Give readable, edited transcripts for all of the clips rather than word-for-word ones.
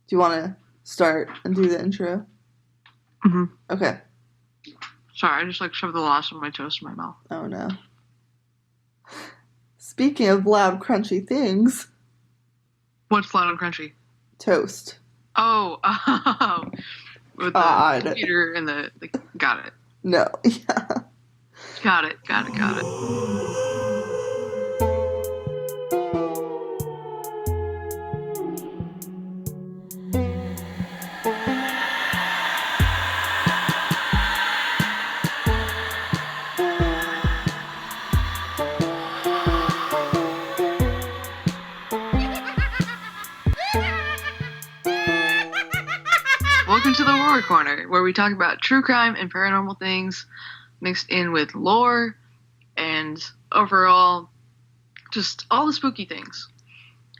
Do you want to start and do the intro? Mm-hmm. Okay. Sorry, I just shoved the last of my toast in my mouth. Oh no. Speaking of loud, crunchy things, What's loud and crunchy? toast. Oh, with the God. computer and the got it. No. Yeah. Got it. Welcome to the Horror Corner, where we talk about true crime and paranormal things mixed in with lore and overall just all the spooky things.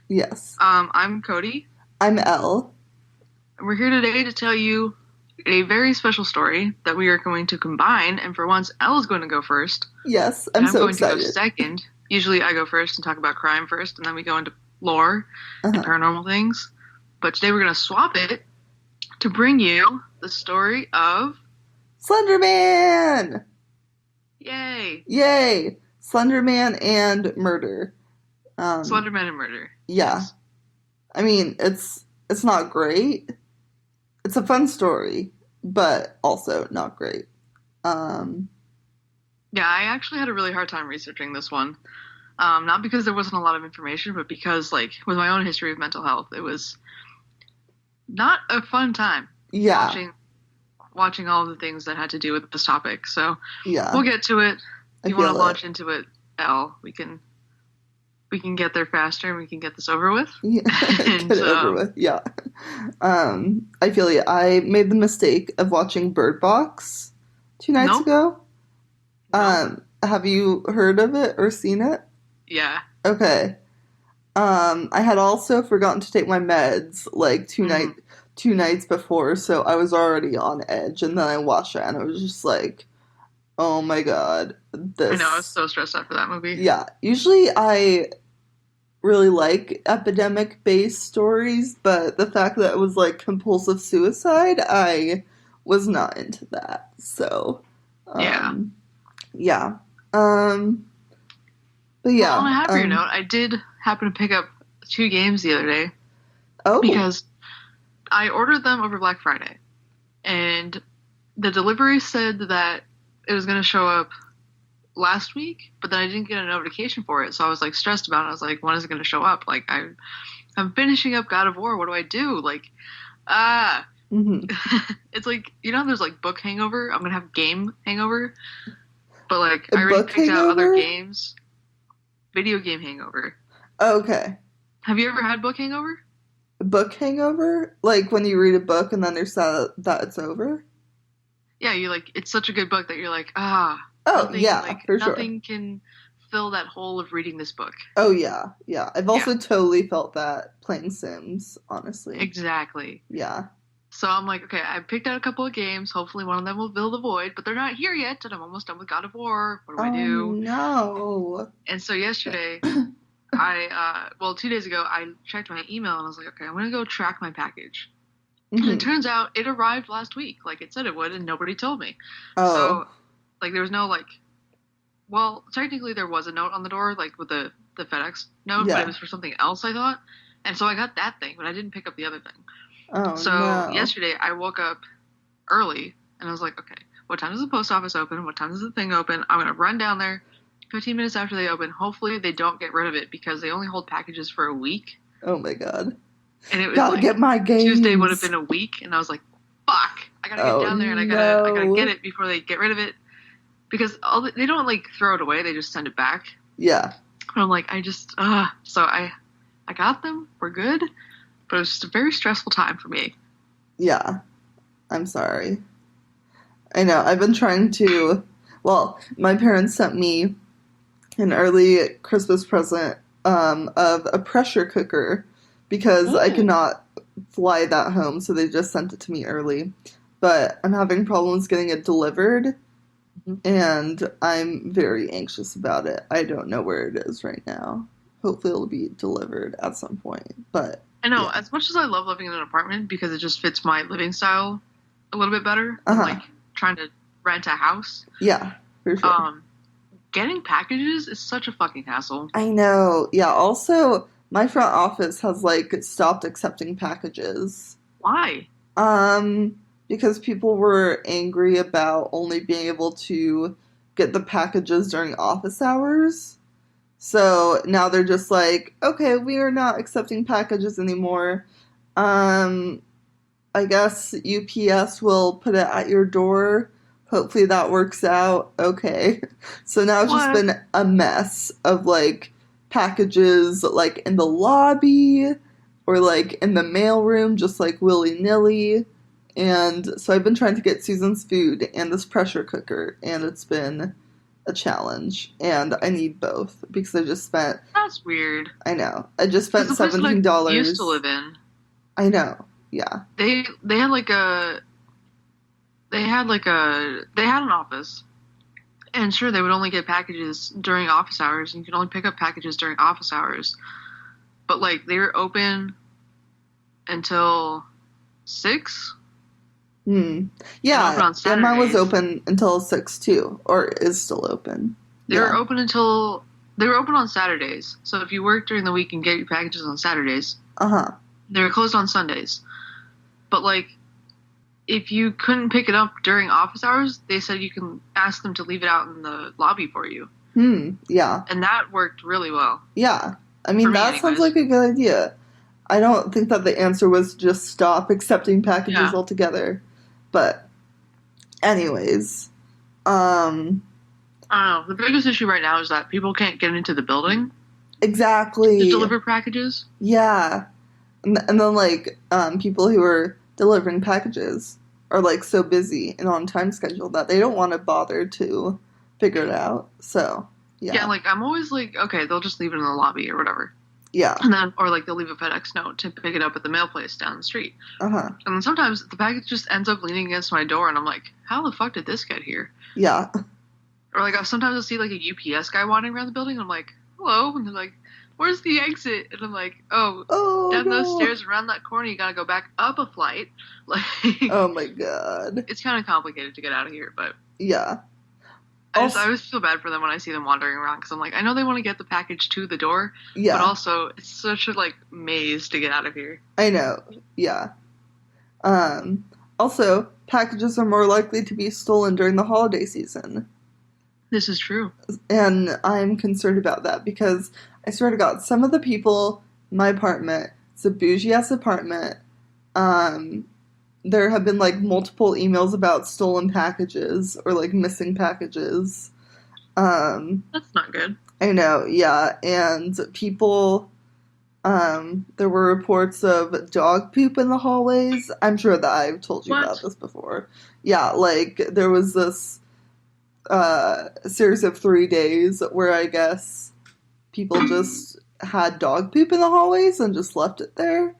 Yes. I'm Cody. I'm Elle. And we're here today to tell you a very special story that we are going to combine. And for once, Elle is going to go first. Yes, I'm so excited. I'm going to go second. Usually I go first and talk about crime first, and then we go into lore and paranormal things. But today we're going to swap it to bring you the story of Slender Man! Yay! Yay! Slender Man and murder. Slender Man and murder. Yeah. Yes. I mean, it's not great. It's a fun story, but also not great. Yeah, I actually had a really hard time researching this one. Not because there wasn't a lot of information, but because, with my own history of mental health, it was not a fun time. Yeah. Watching all of the things that had to do with this topic. So yeah, we'll get to it. If you want to launch it. into it, Elle, we can get there faster and we can get this over with. Yeah. Get it over with. Yeah. I feel you. I made the mistake of watching Bird Box 2 nights ago. Have you heard of it or seen it? Yeah. Okay. I had also forgotten to take my meds two nights before, so I was already on edge, and then I watched it, and I was just like, oh my god, this... I know, I was so stressed after that movie. Yeah. Usually I really like epidemic-based stories, but the fact that it was, compulsive suicide, I was not into that, so... Yeah. But yeah. Well, on a happier note, I did happen to pick up 2 games the other day. Oh. Because I ordered them over Black Friday. And the delivery said that it was going to show up last week, but then I didn't get a notification for it. So I was stressed about it. I was like, when is it going to show up? I'm finishing up God of War. What do I do? Mm-hmm. It's there's book hangover. I'm going to have game hangover. But I already picked out other games. Video game hangover. Okay. Have you ever had book hangover? Book hangover? Like when you read a book and then you're sad that it's over? Yeah, it's such a good book that you're Oh, nothing, yeah, for sure. Nothing can fill that hole of reading this book. Oh, yeah, yeah. I've also totally felt that playing Sims, honestly. Exactly. Yeah. So I'm like, okay, I picked out a couple of games. Hopefully one of them will fill the void, but they're not here yet, and I'm almost done with God of War. What do I do? No. And so yesterday, 2 days ago, I checked my email, and I was like, okay, I'm going to go track my package. Mm-hmm. And it turns out it arrived last week, like it said it would, and nobody told me. Oh. So, there was no, well, technically there was a note on the door, with the FedEx note, but it was for something else, I thought. And so I got that thing, but I didn't pick up the other thing. Oh, so yesterday I woke up early and I was like, okay, what time does the post office open? What time does the thing open? I'm going to run down there 15 minutes after they open. Hopefully they don't get rid of it because they only hold packages for a week. Oh my god. And it was gotta get my games. Tuesday would have been a week and I was like, fuck, I gotta get down there and I gotta get it before they get rid of it. Because they don't throw it away, they just send it back. Yeah. And I'm like, so I got them, we're good. But it was just a very stressful time for me. Yeah. I'm sorry. I know. I've been trying to... Well, my parents sent me an early Christmas present of a pressure cooker because I could not fly that home, so they just sent it to me early. But I'm having problems getting it delivered, and I'm very anxious about it. I don't know where it is right now. Hopefully it'll be delivered at some point, but I know, Yeah. as much as I love living in an apartment because it just fits my living style a little bit better than Uh-huh. like trying to rent a house. Yeah, for sure. Um, Getting packages is such a fucking hassle. I know. Yeah, also my front office has like stopped accepting packages. Why? Um, because people were angry about only being able to get the packages during office hours. So now they're just like, okay, we are not accepting packages anymore. Um, I guess UPS will put it at your door. Hopefully that works out. Okay. So now it's just What? been a mess of like packages like in the lobby or like in the mailroom, just like willy nilly. And so I've been trying to get Susan's food and this pressure cooker, and it's been a challenge. And I need both because That's weird. I know, I just Because spent the place that I used to $17. live in, I know, yeah. they had like a they had an office, and sure they would only get packages during office hours, and you could only pick up packages during office hours. But like they were open until 6 Hmm. and open Yeah, on yeah, mine was Saturdays. open until 6 too, or is still open. They were Yeah. open until they were open on Saturdays. So if you work during the week and get your packages on Saturdays, Uh-huh. they were closed on Sundays. But like if you couldn't pick it up during office hours, they said you can ask them to leave it out in the lobby for you. Hmm. Yeah. And that worked really well. Yeah. I For mean, me that sounds anyways. like a good idea. I don't think that the answer was just stop accepting packages Yeah. altogether. But anyways, um I don't know. The biggest issue right now is that people can't get into the building to exactly. deliver packages. Yeah. And then like people who are delivering packages are like so busy and on time schedule that they don't want to bother to figure it out. So, Yeah, yeah. like I'm always like, okay, they'll just leave it in the lobby or whatever. Yeah. And then or like they'll leave a FedEx note to pick it up at the mail place down the street. Uh-huh. And then sometimes the package just ends up leaning against my door and I'm like, how the fuck did this get here? Yeah. Or like sometimes I'll see like a UPS guy wandering around the building and I'm like, hello, and they're like, where's the exit? And I'm like, oh, Oh down those no. stairs around that corner you gotta go back up a flight. Like Oh my god. it's kind of complicated to get out of here, but Yeah. I Also, always feel bad for them when I see them wandering around because I'm like, I know they want to get the package to the door, but yeah. also it's such a like maze to get out of here. I know. Yeah. Um Also, packages are more likely to be stolen during the holiday season. This is true. And I'm concerned about that because I swear to God, some of the people in my apartment, it's a bougie ass apartment, um, there have been like multiple emails about stolen packages or like missing packages. Um, That's not good. I know, yeah, and people, there were reports of dog poop in the hallways. I'm sure that I've told you about What? this before. Yeah, like there was this series of 3 days where I guess people just had dog poop in the hallways and just left it there.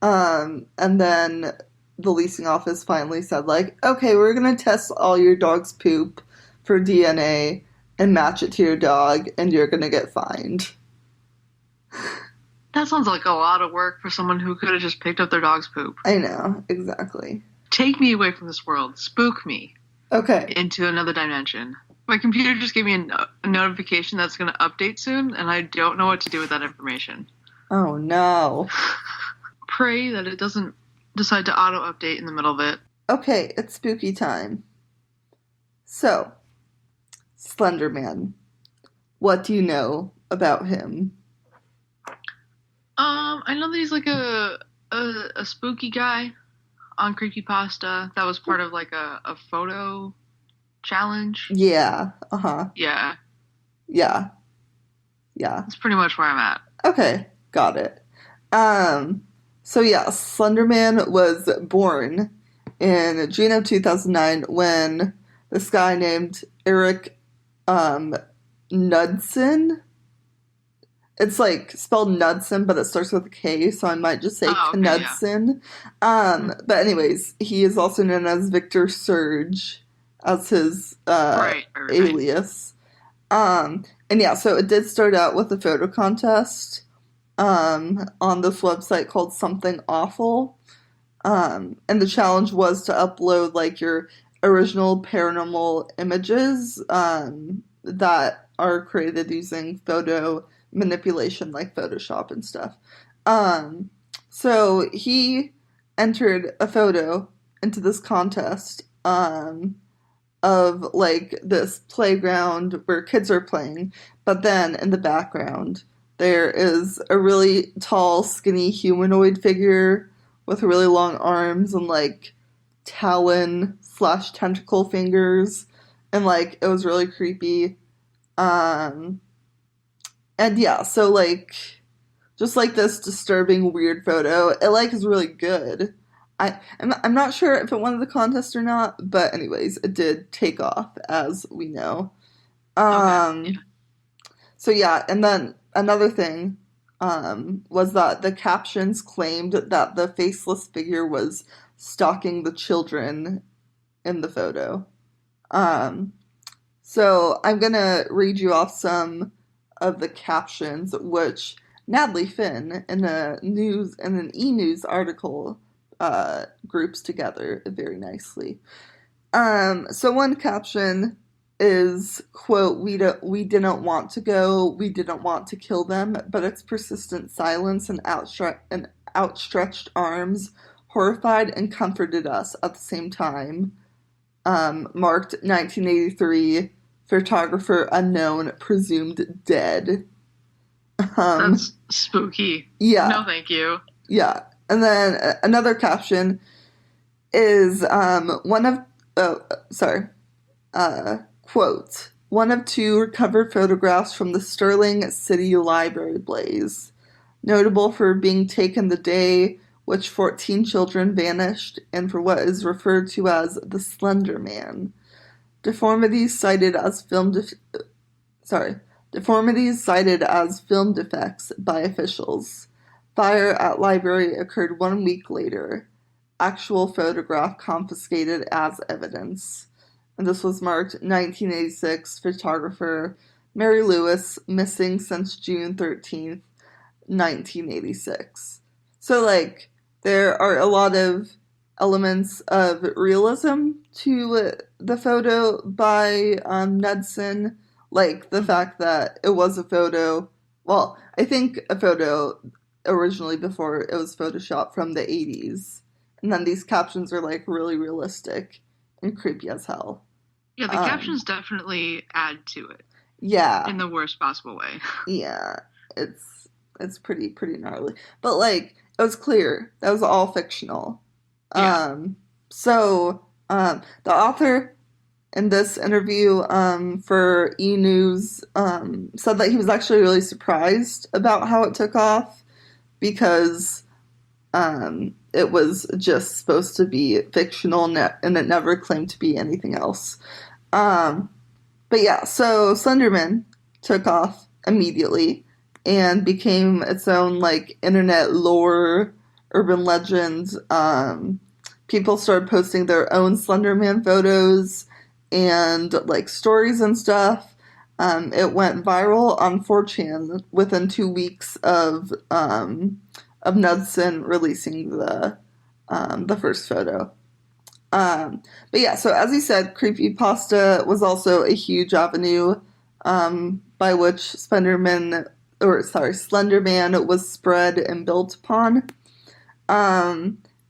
And then the leasing office finally said, like, okay, we're gonna test all your dog's poop for DNA and match it to your dog, and you're gonna get fined. That sounds like a lot of work for someone who could have just picked up their dog's poop. I know, exactly. Take me away from this world. Spook me Okay. into another dimension. My computer just gave me a notification that's going to update soon, and I don't know what to do with that information. Oh no. Pray that it doesn't decide to auto update in the middle of it. Okay, it's spooky time. So, Slender Man. What do you know about him? I know that he's like a spooky guy on Creepypasta that was part of like a photo challenge. Yeah. Uh-huh. Yeah, Yeah. Yeah. that's pretty much where I'm at. Okay, got it. So yeah, Slenderman was born in June of 2009 when this guy named Eric Knudsen. It's like spelled Knudsen, but it starts with a K, so I might just say Oh, okay, yeah. Knudsen. But anyways, he is also known as Victor Surge as his Right. alias. And yeah, so it did start out with a photo contest. on this website called Something Awful. And the challenge was to upload like your original paranormal images that are created using photo manipulation like Photoshop and stuff. Um, so he entered a photo into this contest of like this playground where kids are playing, but then in the background there is a really tall, skinny humanoid figure with really long arms and like talon slash tentacle fingers, and like it was really creepy. Um, and yeah, so like just like this disturbing weird photo, it like is really good. I'm not sure if it won the contest or not, but anyways, it did take off as we know. Okay. Yeah. Um, so yeah, and then another thing was that the captions claimed that the faceless figure was stalking the children in the photo. Um, so I'm gonna read you off some of the captions, which Natalie Finn in an e-news article groups together very nicely. So one caption is quote we didn't want to go, we didn't want to kill them, but its persistent silence and outstretched arms horrified and comforted us at the same time. Marked 1983, photographer unknown, presumed dead. Um, That's spooky. yeah, No, thank you. yeah. And then another caption is one of, oh, sorry, quote, one of two recovered photographs from the Sterling City Library blaze, notable for being taken the day which 14 children vanished and for what is referred to as the Slender Man. Deformities cited as sorry, deformities cited as film defects by officials. Fire at library occurred 1 week later. Actual photograph confiscated as evidence. And this was marked 1986, photographer Mary Lewis, missing since June 13th, 1986. So, like, there are a lot of elements of realism to the photo by Knudsen, like the fact that it was a photo. Well, I think a photo originally before it was Photoshop from the 80s. And then these captions are like really realistic and creepy as hell. Yeah, the Um, captions definitely add to it yeah, in the worst possible way. yeah, it's pretty gnarly. But like it was clear that was all fictional. Yeah. The author in this interview for E News said that he was actually really surprised about how it took off because it was just supposed to be fictional and it never claimed to be anything else. Um, but yeah, so Slenderman took off immediately and became its own like internet lore, urban legend. People started posting their own Slenderman photos and like stories and stuff. It went viral on 4chan within 2 weeks of Knudsen releasing the first photo. But yeah, so as he said, creepypasta was also a huge avenue by which Slender Man was spread and built upon.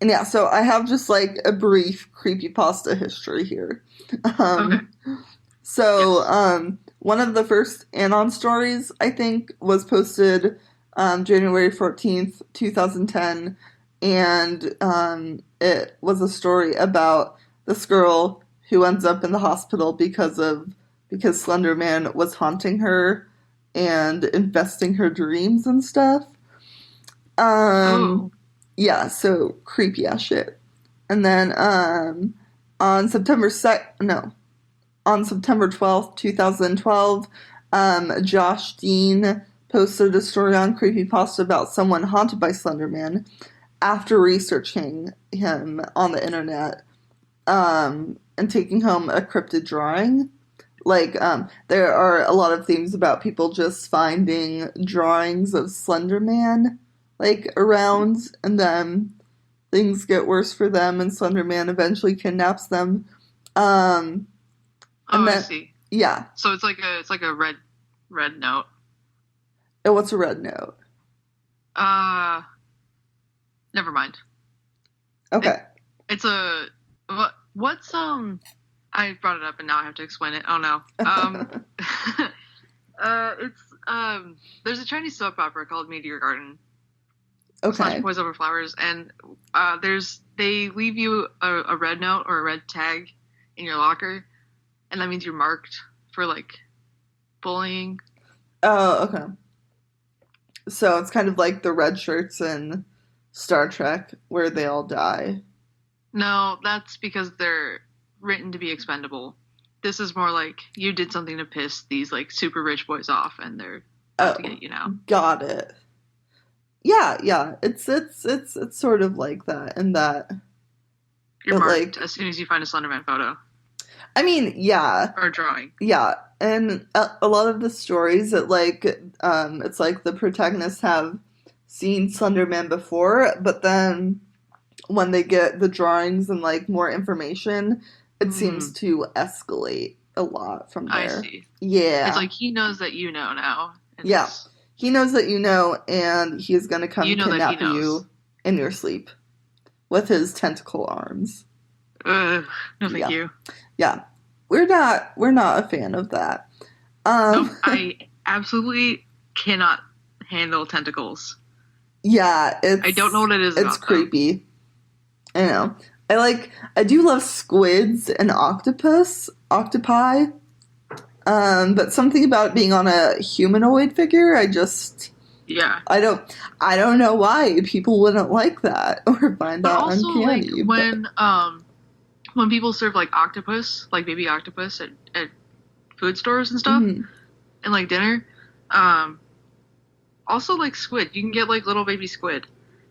And yeah, so I have just like a brief creepypasta history here. Okay. Um, so, Yes. one of the first Anon stories, I think, was posted January 14th, 2010, and it was a story about this girl who ends up in the hospital because Slender Man was haunting her and infesting her dreams and stuff. Um, Oh. yeah, so creepy ass shit. And then on September 2nd, no, on September 12th, 2012, Josh Dean posted a story on Creepypasta about someone haunted by Slender Man after researching him on the internet and taking home a cryptid drawing. Like, there are a lot of themes about people just finding drawings of Slender Man, like, around, and then things get worse for them, and Slender Man eventually kidnaps them. Um, Oh, and I then, see. yeah. So it's like a red note. And what's a red note? Uh, Never mind. It Okay. it's a what's I brought it up and now I have to explain it. Oh no. It's there's a Chinese soap opera called Meteor Garden slash Okay. Boys Over Flowers, and they leave you a red note or a red tag in your locker, and that means you're marked for like bullying. Oh, okay. So it's kind of like the red shirts in Star Trek where they all die. No, that's because they're written to be expendable. This is more like you did something to piss these like super rich boys off, and they're out to Oh, get you now. got it. Yeah, yeah. It's sort of like that in that You're it marked like as soon as you find a Slenderman photo I mean, yeah. or drawing. Yeah, and a lot of the stories that it's like the protagonists have seen Slender Man before, but then when they get the drawings and like more information, it seems Hmm, to escalate a lot from I there. see. It's Yeah. like he knows that you know now, and Yeah. it's He knows that you know, and he's gonna you come know that he kidnap knows. you in your sleep with his tentacle arms. Ugh, no, thank Yeah. you. Yeah. We're not a fan of that. Nope, Um I absolutely cannot handle tentacles. yeah, I don't know it's what it is it's about them. creepy. I know. I do love squids and octopi. But something about it being on a humanoid figure, Yeah. I don't know why people wouldn't like that or find But that also like uncanny, but when people serve like octopus, like baby octopus at food stores and stuff mhm, and like dinner, um also like squid. You can get like little baby squid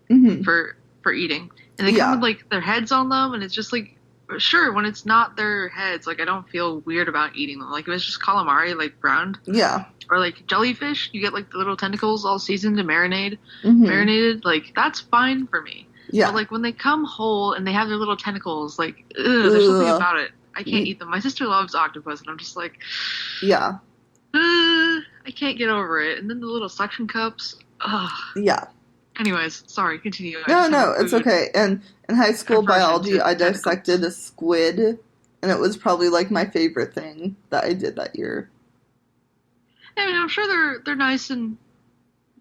mhm, for eating. And they come with yeah, like their heads on them and it's just like sure, when it's not their heads, like I don't feel weird about eating them. Like if it's just calamari like browned yeah, or like jellyfish, you get like the little tentacles all seasoned and mhm, marinated, like that's fine for me. But yeah, like when they come whole and they have their little tentacles, like ugh, there's something ugh, about it. I can't eat them. My sister loves octopus, and I'm just like, yeah, I can't get over it. And then the little suction cups. Ugh. yeah. Anyways, sorry, continue. I No, just have a no, it's food okay. And in high school aversion biology, to I tentacles. dissected a squid, and it was probably like my favorite thing that I did that year. I mean, I'm sure they're nice and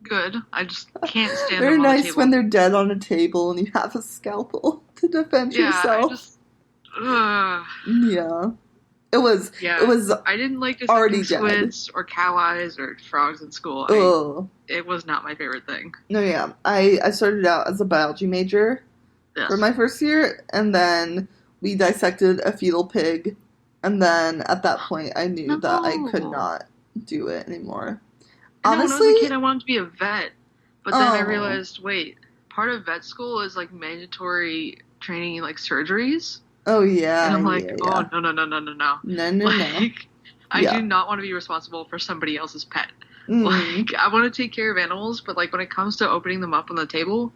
good. I just can't stand They're them on the nice when table. they're dead on a table and you have a scalpel to defend Yeah, I yourself. just ugh. Yeah. It Yeah, was I didn't like dissecting already dead. squids or cow eyes or frogs in school. I Ugh. It was not my favorite thing. No, yeah. I started out as a biology major for Yes. my first year, and then we dissected a fetal pig, and then at that point I knew that I could No. not do it anymore. I know when I was Honestly, a kid, I wanted to be a vet, but then I oh, realized, wait, part of vet school is like mandatory training in like surgeries, oh and yeah, I'm yeah, like, oh yeah. no no no no no no, No, no, no. like I do Yeah. not want to be responsible for somebody else's pet. Mm, Like I want to take care of animals, but like when it comes to opening them up on the table,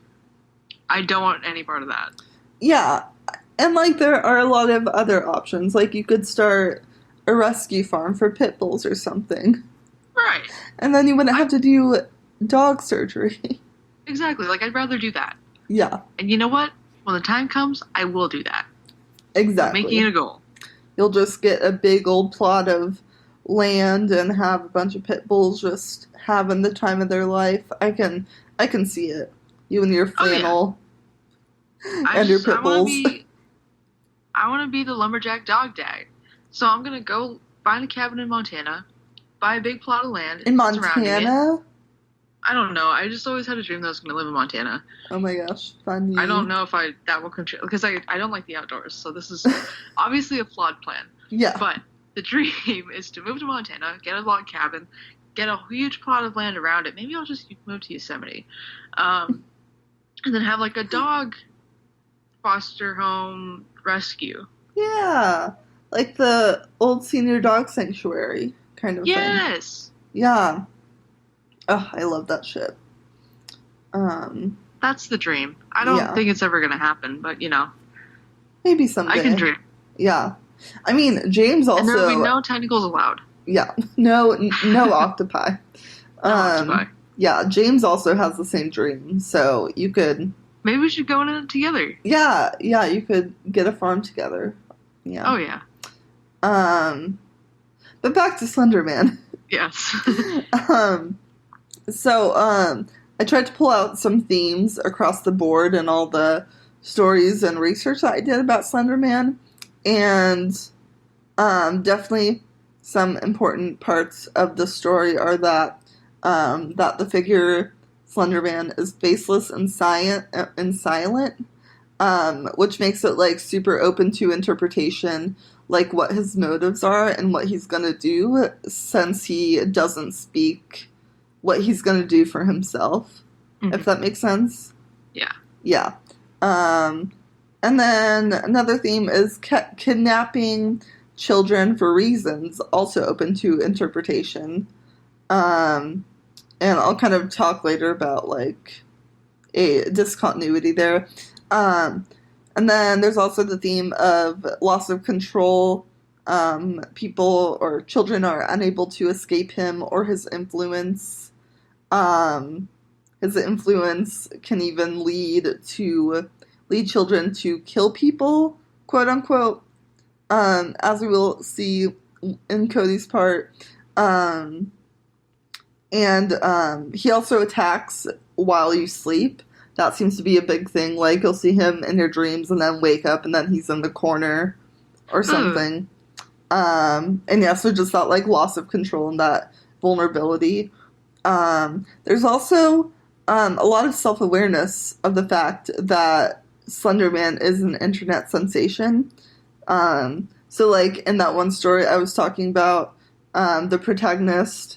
I don't want any part of that. yeah. And like there are a lot of other options. Like you could start a rescue farm for pit bulls or something. Right. And then you wouldn't I have to do dog surgery. exactly like I'd rather do that. Yeah, And you know what? When the time comes, I will do that. I'm making exactly. it a goal. You'll just get a big old plot of land and have a bunch of pit bulls just having the time of their life. I can see it. You and your Oh yeah. flannel I and your just pit bulls. I want to be the lumberjack dog dad. So I'm gonna go find a cabin in Montana, buy a big plot of land In surrounding it. Montana? I don't know. I just always had a dream that I was gonna live in Montana. Oh my gosh, fun I don't you. know if I that will contribute because I don't like the outdoors. So this is obviously a flawed plan. Yeah. But the dream is to move to Montana, get a log cabin, get a huge plot of land around it. Maybe I'll just move to Yosemite, um, and then have like a dog foster home rescue. Yeah. like the old senior dog sanctuary kind of thing. Yes, Yeah. Oh, I love that shit. Um, that's the dream. I don't yeah. think it's ever gonna happen, but Maybe I can someday. dream. Yeah. I mean, James And there will be also, no tentacles allowed. yeah, no octopi. No octopi. Yeah, James also has the same dream, so you could, Maybe we should go in it together. yeah, you could get a farm together. Yeah. Oh yeah. Um, but back to Slender Man. Yes. um, so I tried to pull out some themes across the board and all the stories and research that I did about Slender Man, and definitely some important parts of the story are that that the figure Slender Man is faceless and silent, which makes it like super open to interpretation, like what his motives are and what he's gonna do, since he doesn't speak what he's gonna do for himself. If that makes sense. Yeah. Yeah. Um, and then another theme is kidnapping children for reasons, also open to interpretation. Um, and I'll kind of talk later about like a discontinuity there. Um, and then there's also the theme of loss of control. People or children are unable to escape him or his influence. Um, his influence can even lead children to kill people, quote unquote. As we will see in Cody's part. And he also attacks while you sleep. That seems to be a big thing. Like, you'll see him in your dreams and then wake up and then he's in the corner or something. And yeah, so just that, like, loss of control and that vulnerability. There's also a lot of self-awareness of the fact that Slender Man is an internet sensation. So, like, in that one story I was talking about, the protagonist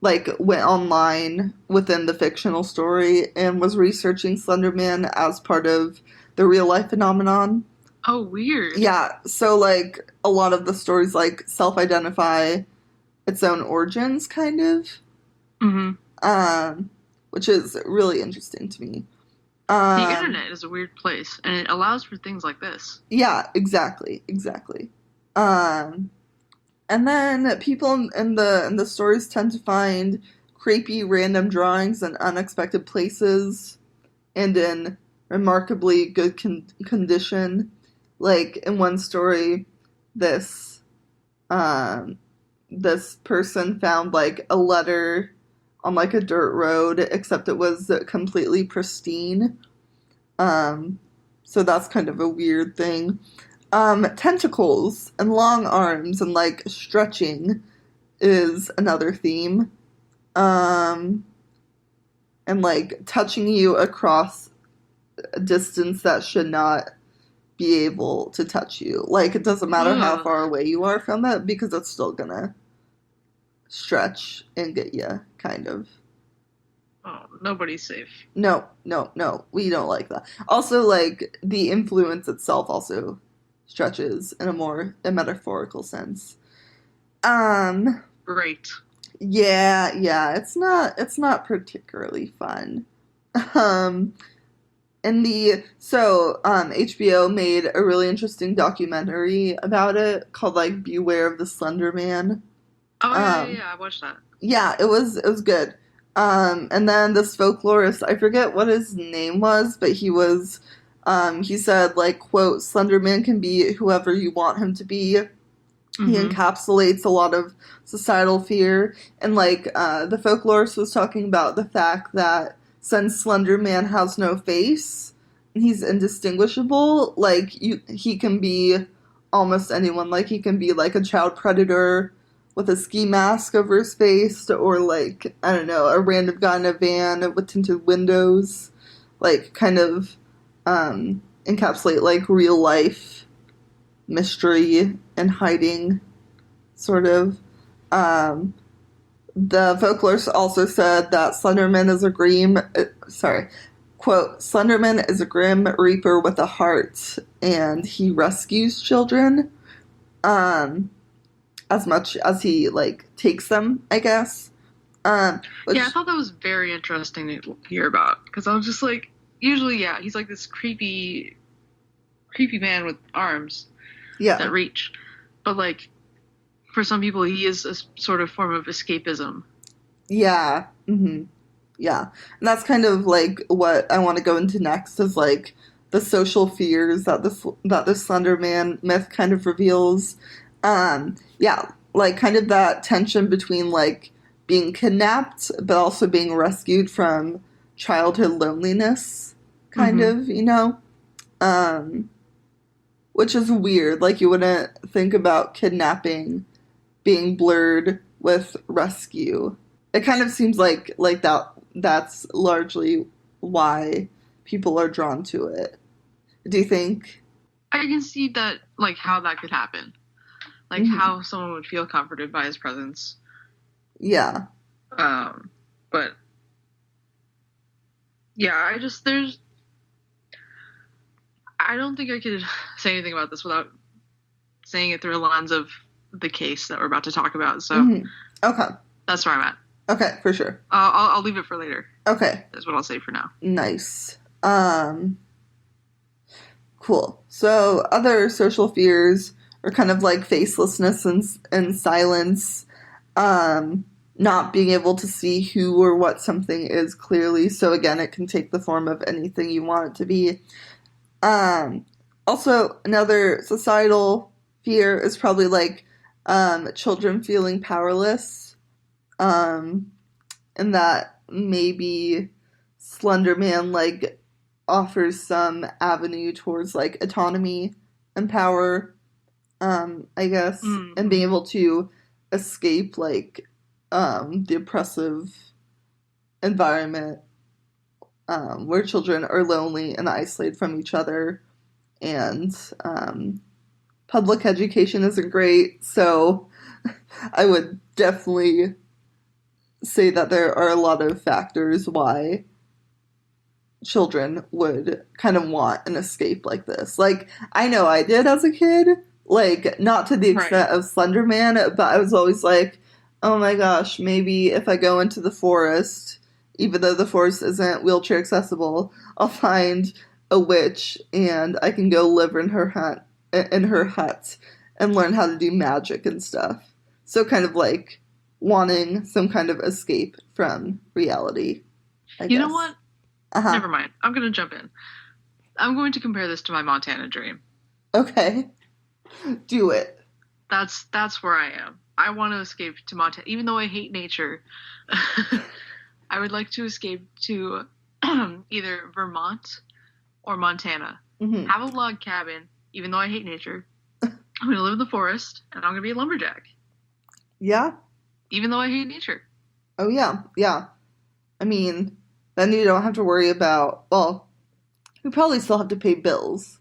like went online within the fictional story and was researching Slender Man as part of the real life phenomenon. Oh, weird. Yeah, so like a lot of the stories like self-identify its own origins, kind of, which is really interesting to me. The internet is a weird place, and it allows for things like this. Yeah, exactly. And then people in the stories tend to find creepy random drawings in unexpected places and in remarkably good condition. Like in one story, this this person found like a letter on like a dirt road, except it was completely pristine. So that's kind of a weird thing. Tentacles and long arms and like stretching is another theme. And like touching you across a distance that should not be able to touch you. Like, it doesn't matter how far away you are from it because it's still gonna stretch and get you, kind of. Oh, nobody's safe. No, we don't like that. Also, like, the influence itself also stretches in a metaphorical sense. Great. Yeah, it's not particularly fun. Um, HBO made a really interesting documentary about it called like Beware of the Slender Man. Oh yeah, I watched that. Yeah, it was good. And then this folklorist, I forget what his name was, but he said, like, quote, Slender Man can be whoever you want him to be. He encapsulates a lot of societal fear. And, like, the folklorist was talking about the fact that since Slender Man has no face, and he's indistinguishable, like, he can be almost anyone. Like, he can be, like, a child predator with a ski mask over his face, or, like, I don't know, a random guy in a van with tinted windows. Like, kind of encapsulate, like, real life mystery and hiding, sort of. The folklorist also said that Slenderman is quote, Slenderman is a grim reaper with a heart, and he rescues children. um, as much as he like takes them, I guess. Yeah, I Which thought that was very interesting to hear about because I was just like, usually, yeah, he's like this creepy man with arms yeah, that reach, but like for some people, he is a sort of form of escapism. yeah, yeah, and that's kind of like what I want to go into next is like the social fears that the Slender Man myth kind of reveals. Yeah, like kind of that tension between like being kidnapped but also being rescued from childhood loneliness, kind Mm-hmm. of, um, which is weird. Like you wouldn't think about kidnapping being blurred with rescue. It kind of seems like that's largely why people are drawn to it. Do you think? I can see that, like, how that could happen, like Hmm. how someone would feel comforted by his presence. Yeah. Um, but yeah, I don't think I could say anything about this without saying it through a lens of the case that we're about to talk about. So Hmm. Okay. that's where I'm at. Okay, for sure. I'll leave it for later. Okay. That's what I'll say for now. Nice. Cool. So other social fears are kind of like facelessness and silence, not being able to see who or what something is clearly. So again, it can take the form of anything you want it to be. Um, Also, another societal fear is probably like children feeling powerless, um, and that maybe Slender Man like offers some avenue towards like autonomy and power, I guess, and being Mm-hmm. able to escape like the oppressive environment where children are lonely and isolated from each other, and public education isn't great. So I would definitely say that there are a lot of factors why children would kind of want an escape like this. Like, I know I did as a kid, like, not to the Right. extent of Slender Man, but I was always like, oh my gosh, maybe if I go into the forest, even though the forest isn't wheelchair accessible, I'll find a witch and I can go live in her hut and learn how to do magic and stuff. So kind of like wanting some kind of escape from reality, I You know guess. what? Uh-huh. Never mind. I'm gonna jump in. I'm going to compare this to my Montana dream. Okay. Do it. That's where I am. I want to escape to Montana, even though I hate nature. I would like to escape to either Vermont or Montana. Hmm. Have a log cabin, even though I hate nature. I'm gonna live in the forest, and I'm gonna be a lumberjack, Yeah. even though I hate nature. Oh, yeah. Yeah. I mean, then you don't have to worry about, well, you probably still have to pay bills.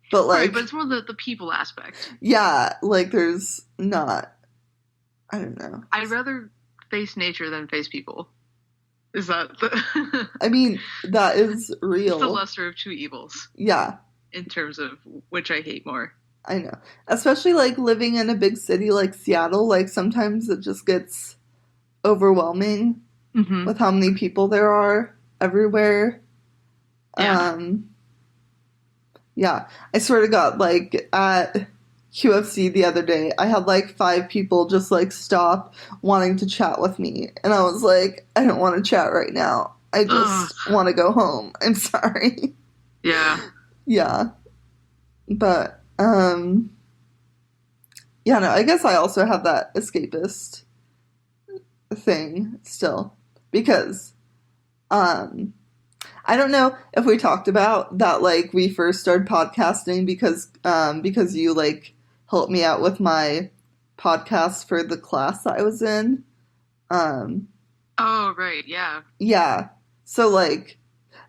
But, Right, but like, it's more the people aspect. yeah, like, there's not, I don't know. I'd rather face nature than face people. Is that the I mean, that is it's the real. lesser of two evils Yeah, in terms of which I hate more? I know. Especially, like, living in a big city like Seattle, like, sometimes it just gets overwhelming Mm-hmm. with how many people there are everywhere. Yeah. Um, Yeah, I swear to God, like at QFC the other day, I had like five people just like stop wanting to chat with me. And I was like, I don't want to chat right now. I Ugh. just want to go home. I'm sorry. Yeah. Yeah, but yeah, no, I guess I also have that escapist thing still because um I don't know if we talked about that like we first started podcasting because you like helped me out with my podcast for the class that I was in. Um Oh, right. Yeah. yeah. So like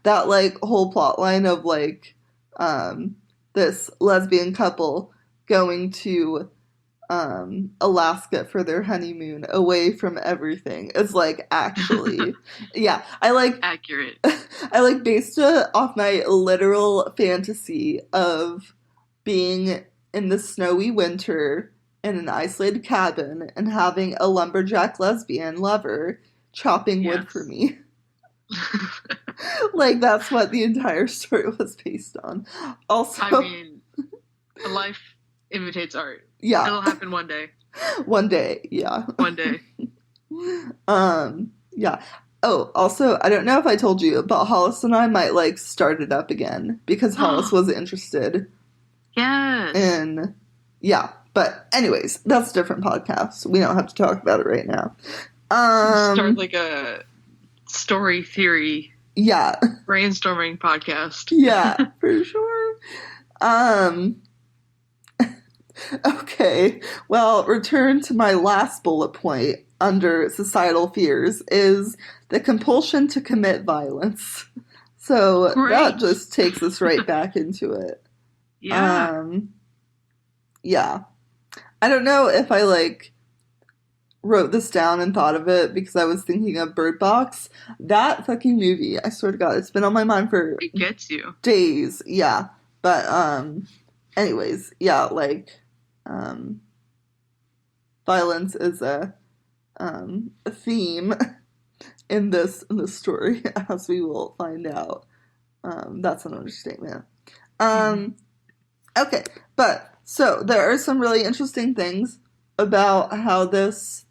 that like whole plot line of like um this lesbian couple going to Alaska for their honeymoon away from everything is like actually yeah, Accurate. I like based it off my literal fantasy of being in the snowy winter in an isolated cabin and having a lumberjack lesbian lover chopping wood for Yes. me. Like, that's what the entire story was based on. I Also, mean, life imitates art. yeah, It'll happen one day. one day, yeah. One day. Yeah. Oh, also, I don't know if I told you, but Hollis and I might like start it up again because Hollis was interested Yes. in, yeah. But anyways, that's a different podcast. We don't have to talk about it right now. Start like a story theory Yeah, brainstorming podcast. yeah, for sure. Um, okay. Well, return to my last bullet point under societal fears is the compulsion to commit violence. So that Great. just takes us right back into it. Yeah. Yeah. I don't know if I like wrote this down and thought of it because I was thinking of Bird Box. That fucking movie, I swear to God, it's been on my mind for It gets you. days. Yeah. But anyways, yeah, like violence is a theme in this story, as we will find out. That's an understatement. Okay, but so there are some really interesting things about how this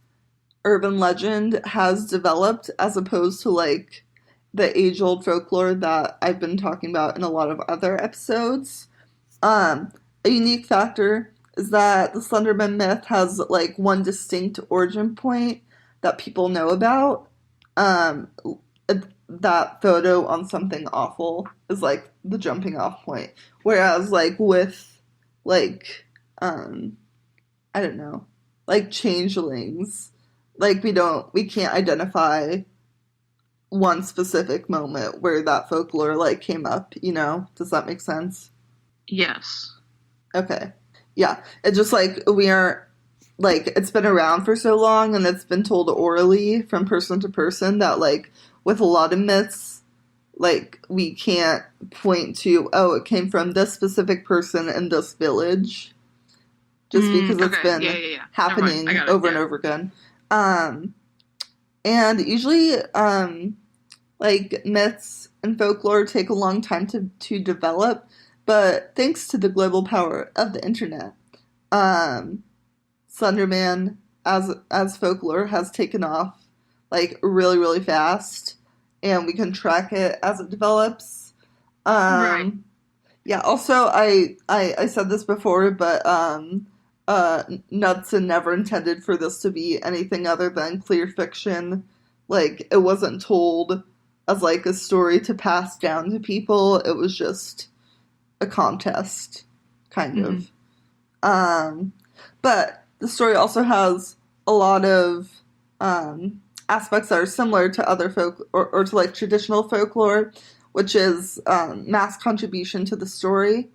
urban legend has developed as opposed to like the age-old folklore that I've been talking about in a lot of other episodes. A unique factor is that the Slender Man myth has like one distinct origin point that people know about. Um, that photo on something awful is like the jumping off point. Whereas like with like I don't know, like changelings, like we can't identify one specific moment where that folklore like came up, you know? Does that make sense? Yes. Okay. Yeah. It's just like we aren't like it's been around for so long and it's been told orally from person to person that like with a lot of myths like we can't point to oh it came from this specific person in this village just because it's Okay. been Yeah. Never mind. I happening got it. over and Yeah. over again. And usually like myths and folklore take a long time to develop, but thanks to the global power of the internet, um, Slenderman as folklore has taken off like really really fast, and we can track it as it develops. Right. Yeah. Also, I said this before, but Knudsen never intended for this to be anything other than clear fiction. Like it wasn't told as like a story to pass down to people. It was just a contest, kind Mm-hmm. of. But the story also has a lot of aspects that are similar to other folk or to like traditional folklore, which is mass contribution to the story.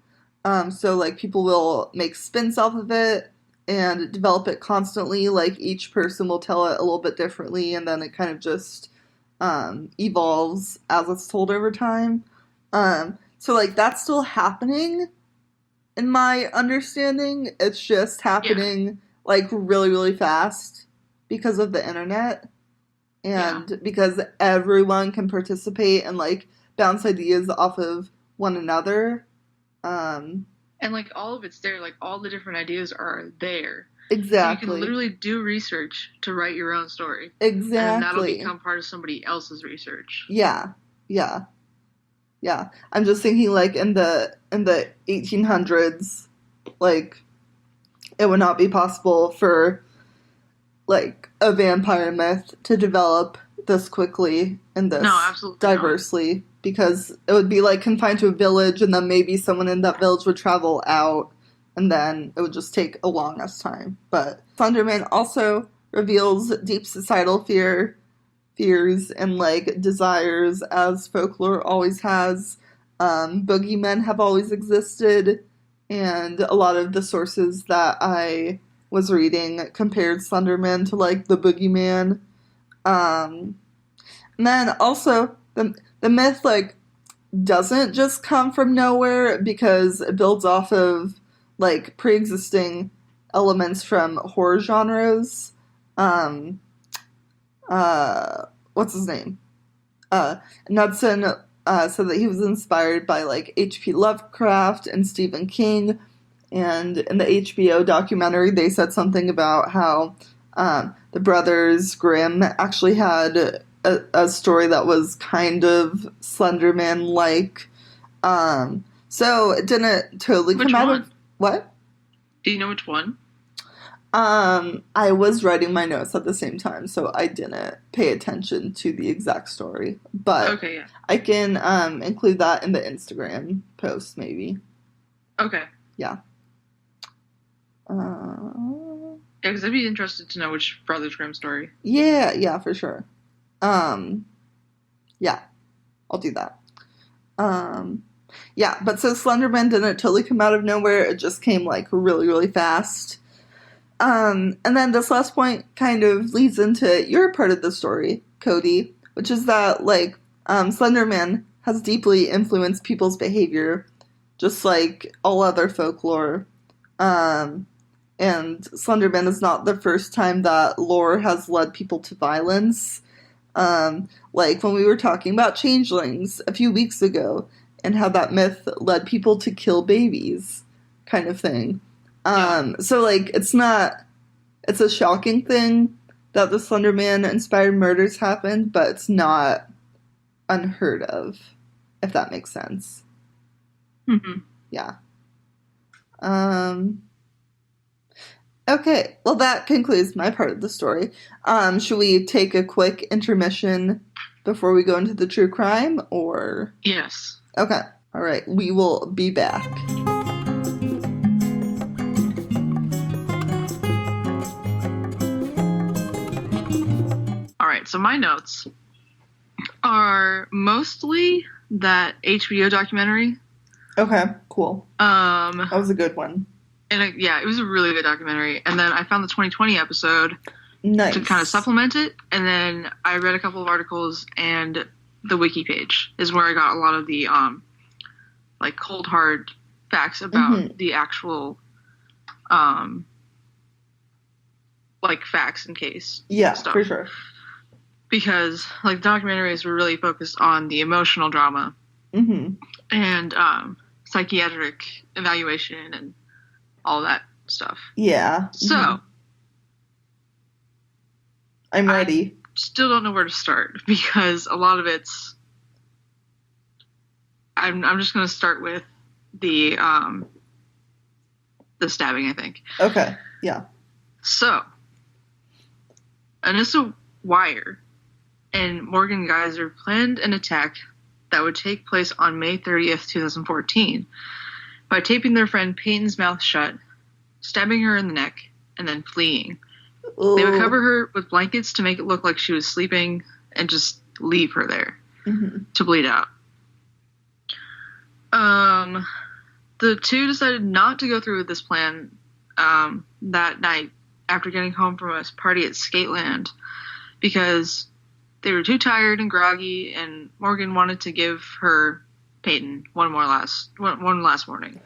So like people will make spins off of it and develop it constantly. Like each person will tell it a little bit differently, and then it kind of just evolves as it's told over time. So like that's still happening in my understanding. It's just Yeah. happening like really really fast because of the internet Yeah. and because everyone can participate and like bounce ideas off of one another. Um, And like all of it's there. Like all the different ideas are there. So you can exactly. literally do research to write your own story. And then that'll Exactly. become part of somebody else's research. Yeah. Yeah. Yeah. I'm just thinking like in the 1800s, like it would not be possible for like a vampire myth to develop this quickly and this No, absolutely not. diversely because it would be like confined to a village and then maybe someone in that village would travel out and then it would just take a long ass time. But Thunderman also reveals deep societal fears and like desires as folklore always has. Boogeymen have always existed, and a lot of the sources that I was reading compared Slenderman to like the Boogeyman. Um, and then also the myth like doesn't just come from nowhere because it builds off of like pre-existing elements from horror genres. Um, what's his name? Knudsen said that he was inspired by like H.P. Lovecraft and Stephen King. And in the HBO documentary, they said something about how the brothers Grimm actually had a story that was kind of Slender Man like. So it didn't totally Which come out one? of what? Do you know which one? I was writing my notes at the same time, so I didn't pay attention to the exact story. But Okay, yeah. I can include that in the Instagram post, maybe. Okay. Yeah. Yeah, because I'd be interested to know which Brothers Grimm story. Yeah, for sure. Yeah, I'll do that. Yeah, but so Slenderman didn't totally come out of nowhere. It just came like really, really fast. And then this last point kind of leads into your part of the story, Cody, which is that like Slenderman has deeply influenced people's behavior, just like all other folklore. And Slenderman is not the first time that lore has led people to violence. Like when we were talking about changelings a few weeks ago, and how that myth led people to kill babies, kind of thing. So like it's a shocking thing that the Slender Man inspired murders happened, but it's not unheard of, if that makes sense. Mm-hmm. Yeah. Okay, well that concludes my part of the story. Should we take a quick intermission before we go into the true crime, or? Yes. Okay, all right, we will be back. All right, so my notes are mostly that HBO documentary. Okay, cool. That That was a good one. And it was a really good documentary. And then I found the 2020 episode Nice. to kind of supplement it. And then I read a couple of articles, and the wiki page is where I got a lot of the like cold hard facts about the actual like facts and case stuff. For sure. Because like the documentaries were really focused on the emotional drama and psychiatric evaluation and all that stuff. Yeah. So I'm ready. Still don't know where to start because a lot of it's. I'm just gonna start with the stabbing, I think. Okay. Yeah. So, Anissa Wire and Morgan Geyser planned an attack that would take place on May 30th, 2014, by taping their friend Peyton's mouth shut, stabbing her in the neck, and then fleeing. Ooh. They would cover her with blankets to make it look like she was sleeping and just leave her there to bleed out. The two decided not to go through with this plan that night after getting home from a party at Skateland because they were too tired and groggy, and Morgan wanted to give her Peyton one last morning.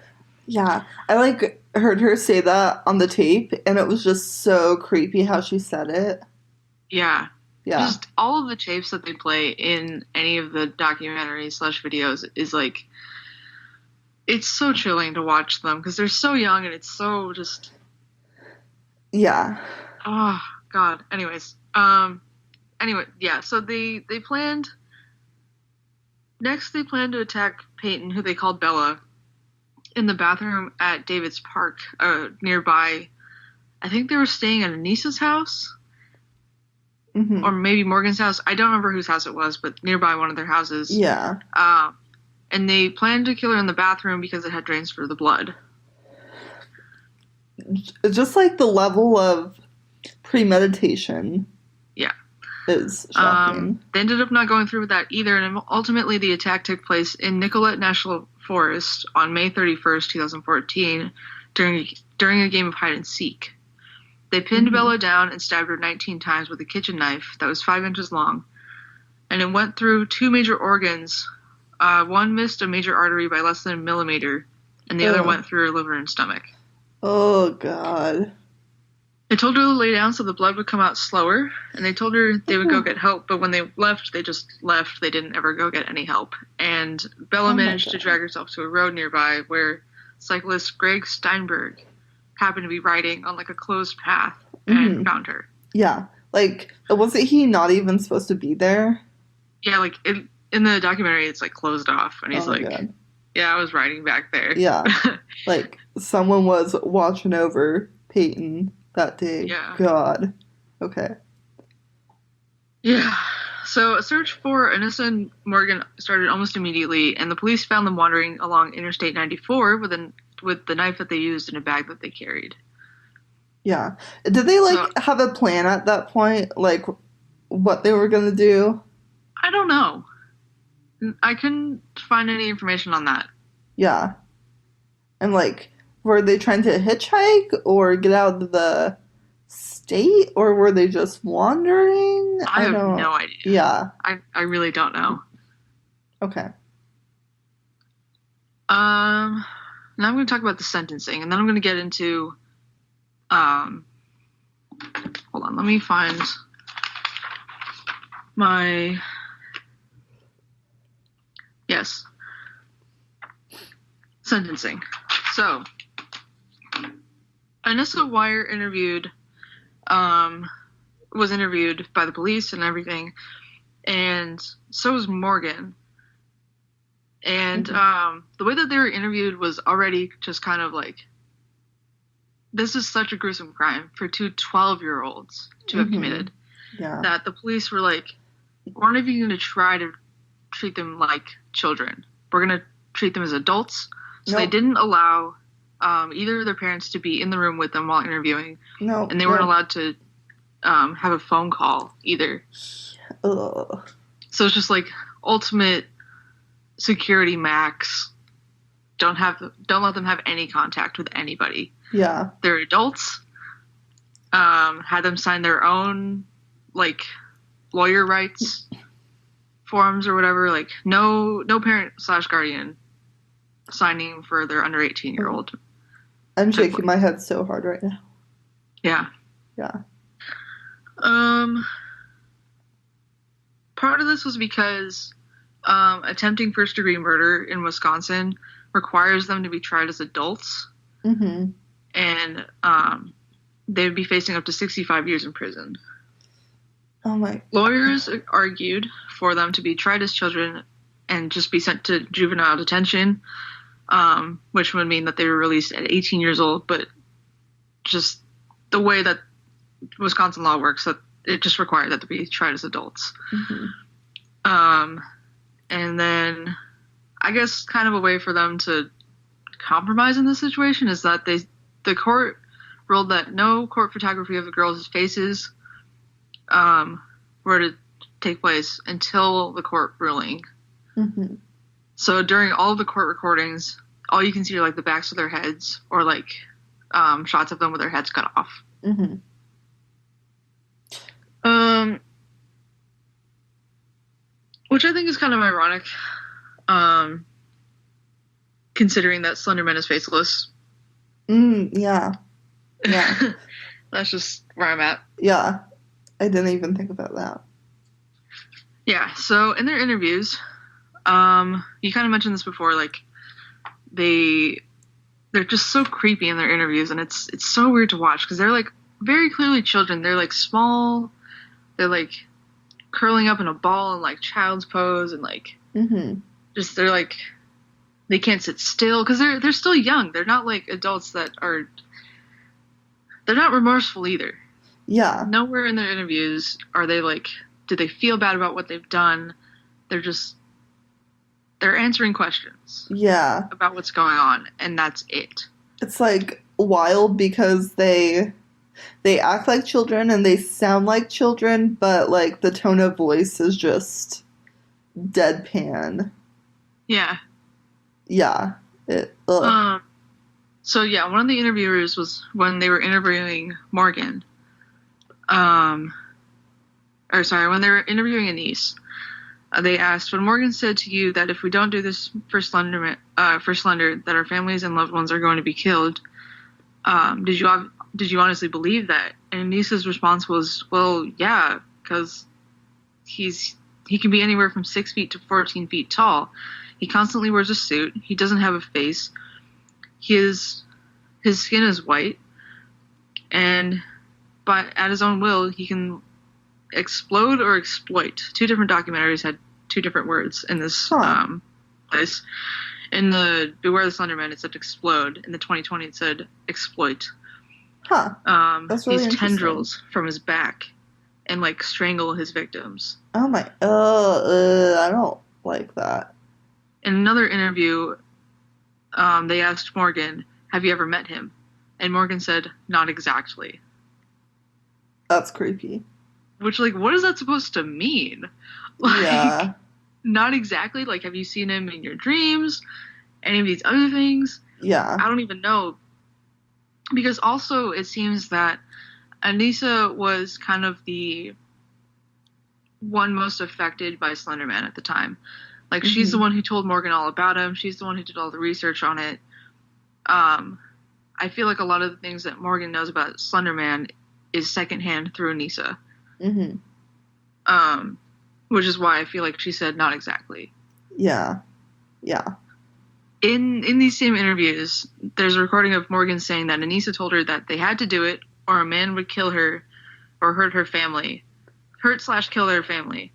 Yeah, I like heard her say that on the tape, and it was just so creepy how she said it. Yeah. Yeah. Just all of the tapes that they play in any of the documentaries / videos is like, it's so chilling to watch them because they're so young and it's so just. Yeah. Oh God. Anyways, yeah. So they planned. Next, they planned to attack Peyton, who they called Bella, in the bathroom at David's Park, nearby. I think they were staying at Anissa's house. Or maybe Morgan's house. I don't remember whose house it was, but nearby one of their houses. Yeah. And they planned to kill her in the bathroom because it had drains for the blood. Just like the level of premeditation. Yeah. Is shocking. They ended up not going through with that either, and ultimately the attack took place in Nicollet National Forest on May 31st, 2014, during a game of hide and seek. They pinned Bella down and stabbed her 19 times with a kitchen knife that was 5 inches long, and it went through 2 major organs. One missed a major artery by less than a millimeter, and the other went through her liver and stomach. Oh God. They told her to lay down so the blood would come out slower, and they told her they would go Oh, get help, but when they left, they just left. They didn't ever go get any help. And Bella oh my managed to God. drag herself to a road nearby where cyclist Greg Steinberg happened to be riding on like a closed path and Hmm. found her. Yeah. Like, wasn't he not even supposed to be there? Yeah, like in the documentary, it's like closed off, and Oh he's my like, God. "Yeah, I was riding back there." Yeah. Like, someone was watching over Peyton that day. Yeah. God. Okay. Yeah. So a search for Anissa and Morgan started almost immediately, and the police found them wandering along Interstate 94 with the knife that they used in a bag that they carried. Yeah. Did they, So like, have a plan at that point? Like, what they were gonna do? I don't know. I couldn't find any information on that. Yeah. And, like, were they trying to hitchhike or get out of the state? Or were they just wandering? I I have don't. no idea. Yeah. I really don't know. Okay. Now I'm going to talk about the sentencing, and then I'm going to get into um. Hold on, let me find my yes sentencing. So Anissa Wire was interviewed by the police and everything, and so was Morgan. And Hmm. the way that they were interviewed was already just kind of like, this is such a gruesome crime for two 12-year-olds to have Hmm. committed, Yeah. that the police were like, we're not even going to try to treat them like children. We're going to treat them as adults. So they Nope. didn't allow either of their parents to be in the room with them while interviewing, Nope. and they weren't Nope. allowed to have a phone call either. Ugh. So it's just like ultimate security max. Don't let them have any contact with anybody. Yeah. They're adults. Had them sign their own like lawyer rights forms or whatever. Like no parent slash guardian signing for their under 18-year-old. I'm shaking my head so hard right now. Yeah. Yeah. Part of this was because attempting first degree murder in Wisconsin requires them to be tried as adults, Hmm. and they would be facing up to 65 years in prison. Oh my. Lawyers argued for them to be tried as children and just be sent to juvenile detention, which would mean that they were released at 18 years old, but just the way that Wisconsin law works, that it just required that to be tried as adults. Hmm. And then I guess kind of a way for them to compromise in this situation is that the court ruled that no court photography of the girls' faces were to take place until the court ruling. Hmm. So during all of the court recordings, all you can see are like the backs of their heads or like shots of them with their heads cut off. Hmm. Which I think is kind of ironic, considering that Slender Man is faceless. Yeah. Yeah. That's just where I'm at. Yeah. I didn't even think about that. Yeah, so in their interviews, you kind of mentioned this before, like they're just so creepy in their interviews, and it's so weird to watch because they're like very clearly children. They're like small, they're like curling up in a ball in like child's pose, and like Hmm. just they're like they can't sit still because they're still young. They're not like adults that are. They're not remorseful either. Yeah. Nowhere in their interviews are they like, do they feel bad about what they've done? They're answering questions Yeah. about what's going on, and that's it. It's like wild because they act like children and they sound like children, but like the tone of voice is just deadpan. Yeah. Yeah. Ugh. So yeah, one of the interviewers was when they were interviewing Morgan. When they were interviewing Anise, they asked, when Morgan said to you that if we don't do this for Slender, that our families and loved ones are going to be killed, did you honestly believe that? And Anissa's response was, well, yeah, because he can be anywhere from 6 feet to 14 feet tall. He constantly wears a suit. He doesn't have a face. His skin is white, and at his own will, he can explode or exploit. Two different documentaries had two different words in this place. In the Beware the Slender Man, it said explode. In the 2020, it said exploit. Huh. That's really these interesting. tendrils from his back and like strangle his victims. Oh my, I don't like that. In another interview, they asked Morgan, have you ever met him? And Morgan said, not exactly. That's creepy. Which, like, what is that supposed to mean? Like, yeah. Not exactly. Like, have you seen him in your dreams? Any of these other things? Yeah. I don't even know. Because also, it seems that Anissa was kind of the one most affected by Slender Man at the time. Like, she's the one who told Morgan all about him. She's the one who did all the research on it. I feel like a lot of the things that Morgan knows about Slender Man is secondhand through Anissa. Which is why I feel like she said not exactly. Yeah. Yeah. In these same interviews, there's a recording of Morgan saying that Anissa told her that they had to do it or a man would kill her or hurt her family. Hurt/kill their family.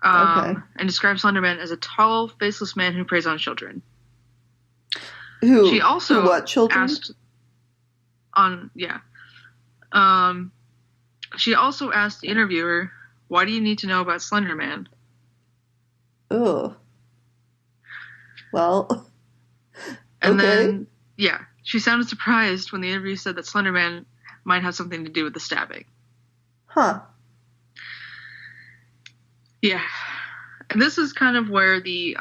And describes Slender Man as a tall, faceless man who preys on children. She also what children? Asked she also asked the interviewer, why do you need to know about Slender Man? Ugh. Well, and then, she sounded surprised when the interview said that Slender Man might have something to do with the stabbing. Huh. Yeah. And this is kind of where the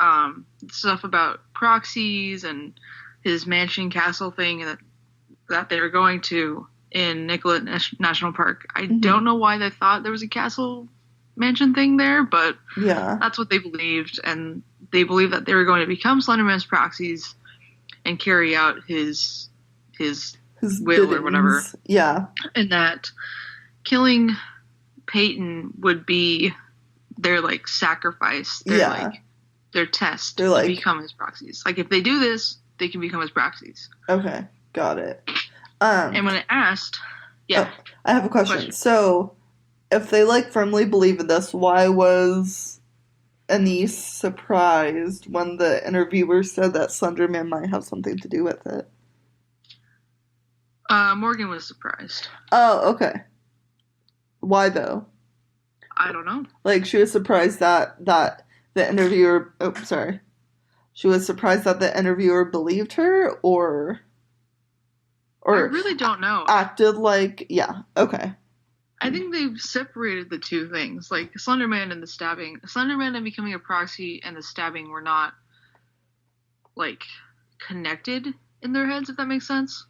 stuff about proxies and his mansion castle thing that they were going to in Nicollet National Park. I don't know why they thought there was a castle mansion thing there, but that's what they believed, and they believed that they were going to become Slender Man's proxies and carry out his will or whatever. Yeah. And that killing Peyton would be their like sacrifice, their test to become his proxies. Like if they do this, they can become his proxies. Okay, got it. And when it asked, I have a question. So, if they like firmly believe in this, why was Anise surprised when the interviewer said that Slender Man might have something to do with it? Morgan was surprised. Oh, okay. Why though? I don't know. Like she was surprised that the interviewer. Oh, sorry. She was surprised that the interviewer believed her, or I really don't know. Acted like, okay. I think they've separated the two things, like Slender Man and the stabbing. Slender Man and becoming a proxy and the stabbing were not, like, connected in their heads, if that makes sense.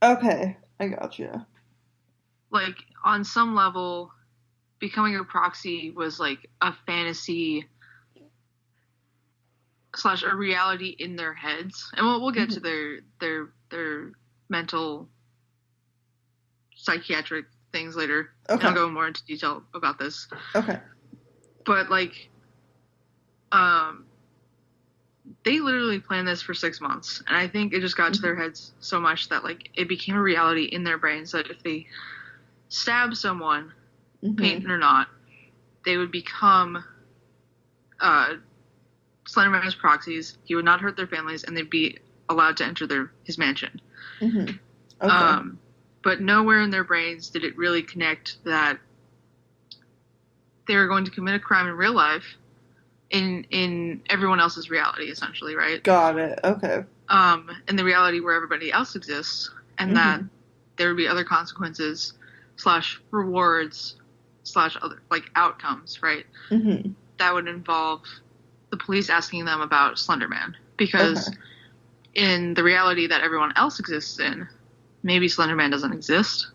Okay, I gotcha. Like, on some level, becoming a proxy was, like, a fantasy / a reality in their heads. And we'll get to their mental, psychiatric things later. Okay. And I'll go more into detail about this. Okay. But, like, they literally planned this for 6 months. And I think it just got to their heads so much that, like, it became a reality in their brains that if they stab someone, Peyton or not, they would become Slender Man's proxies. He would not hurt their families, and they'd be allowed to enter his mansion. Okay. But nowhere in their brains did it really connect that they were going to commit a crime in real life in everyone else's reality, essentially, right? Got it. Okay. In the reality where everybody else exists, and that there would be other consequences / rewards / other, like, outcomes, right? That would involve the police asking them about Slender Man. Because in the reality that everyone else exists in, maybe Slender Man doesn't exist.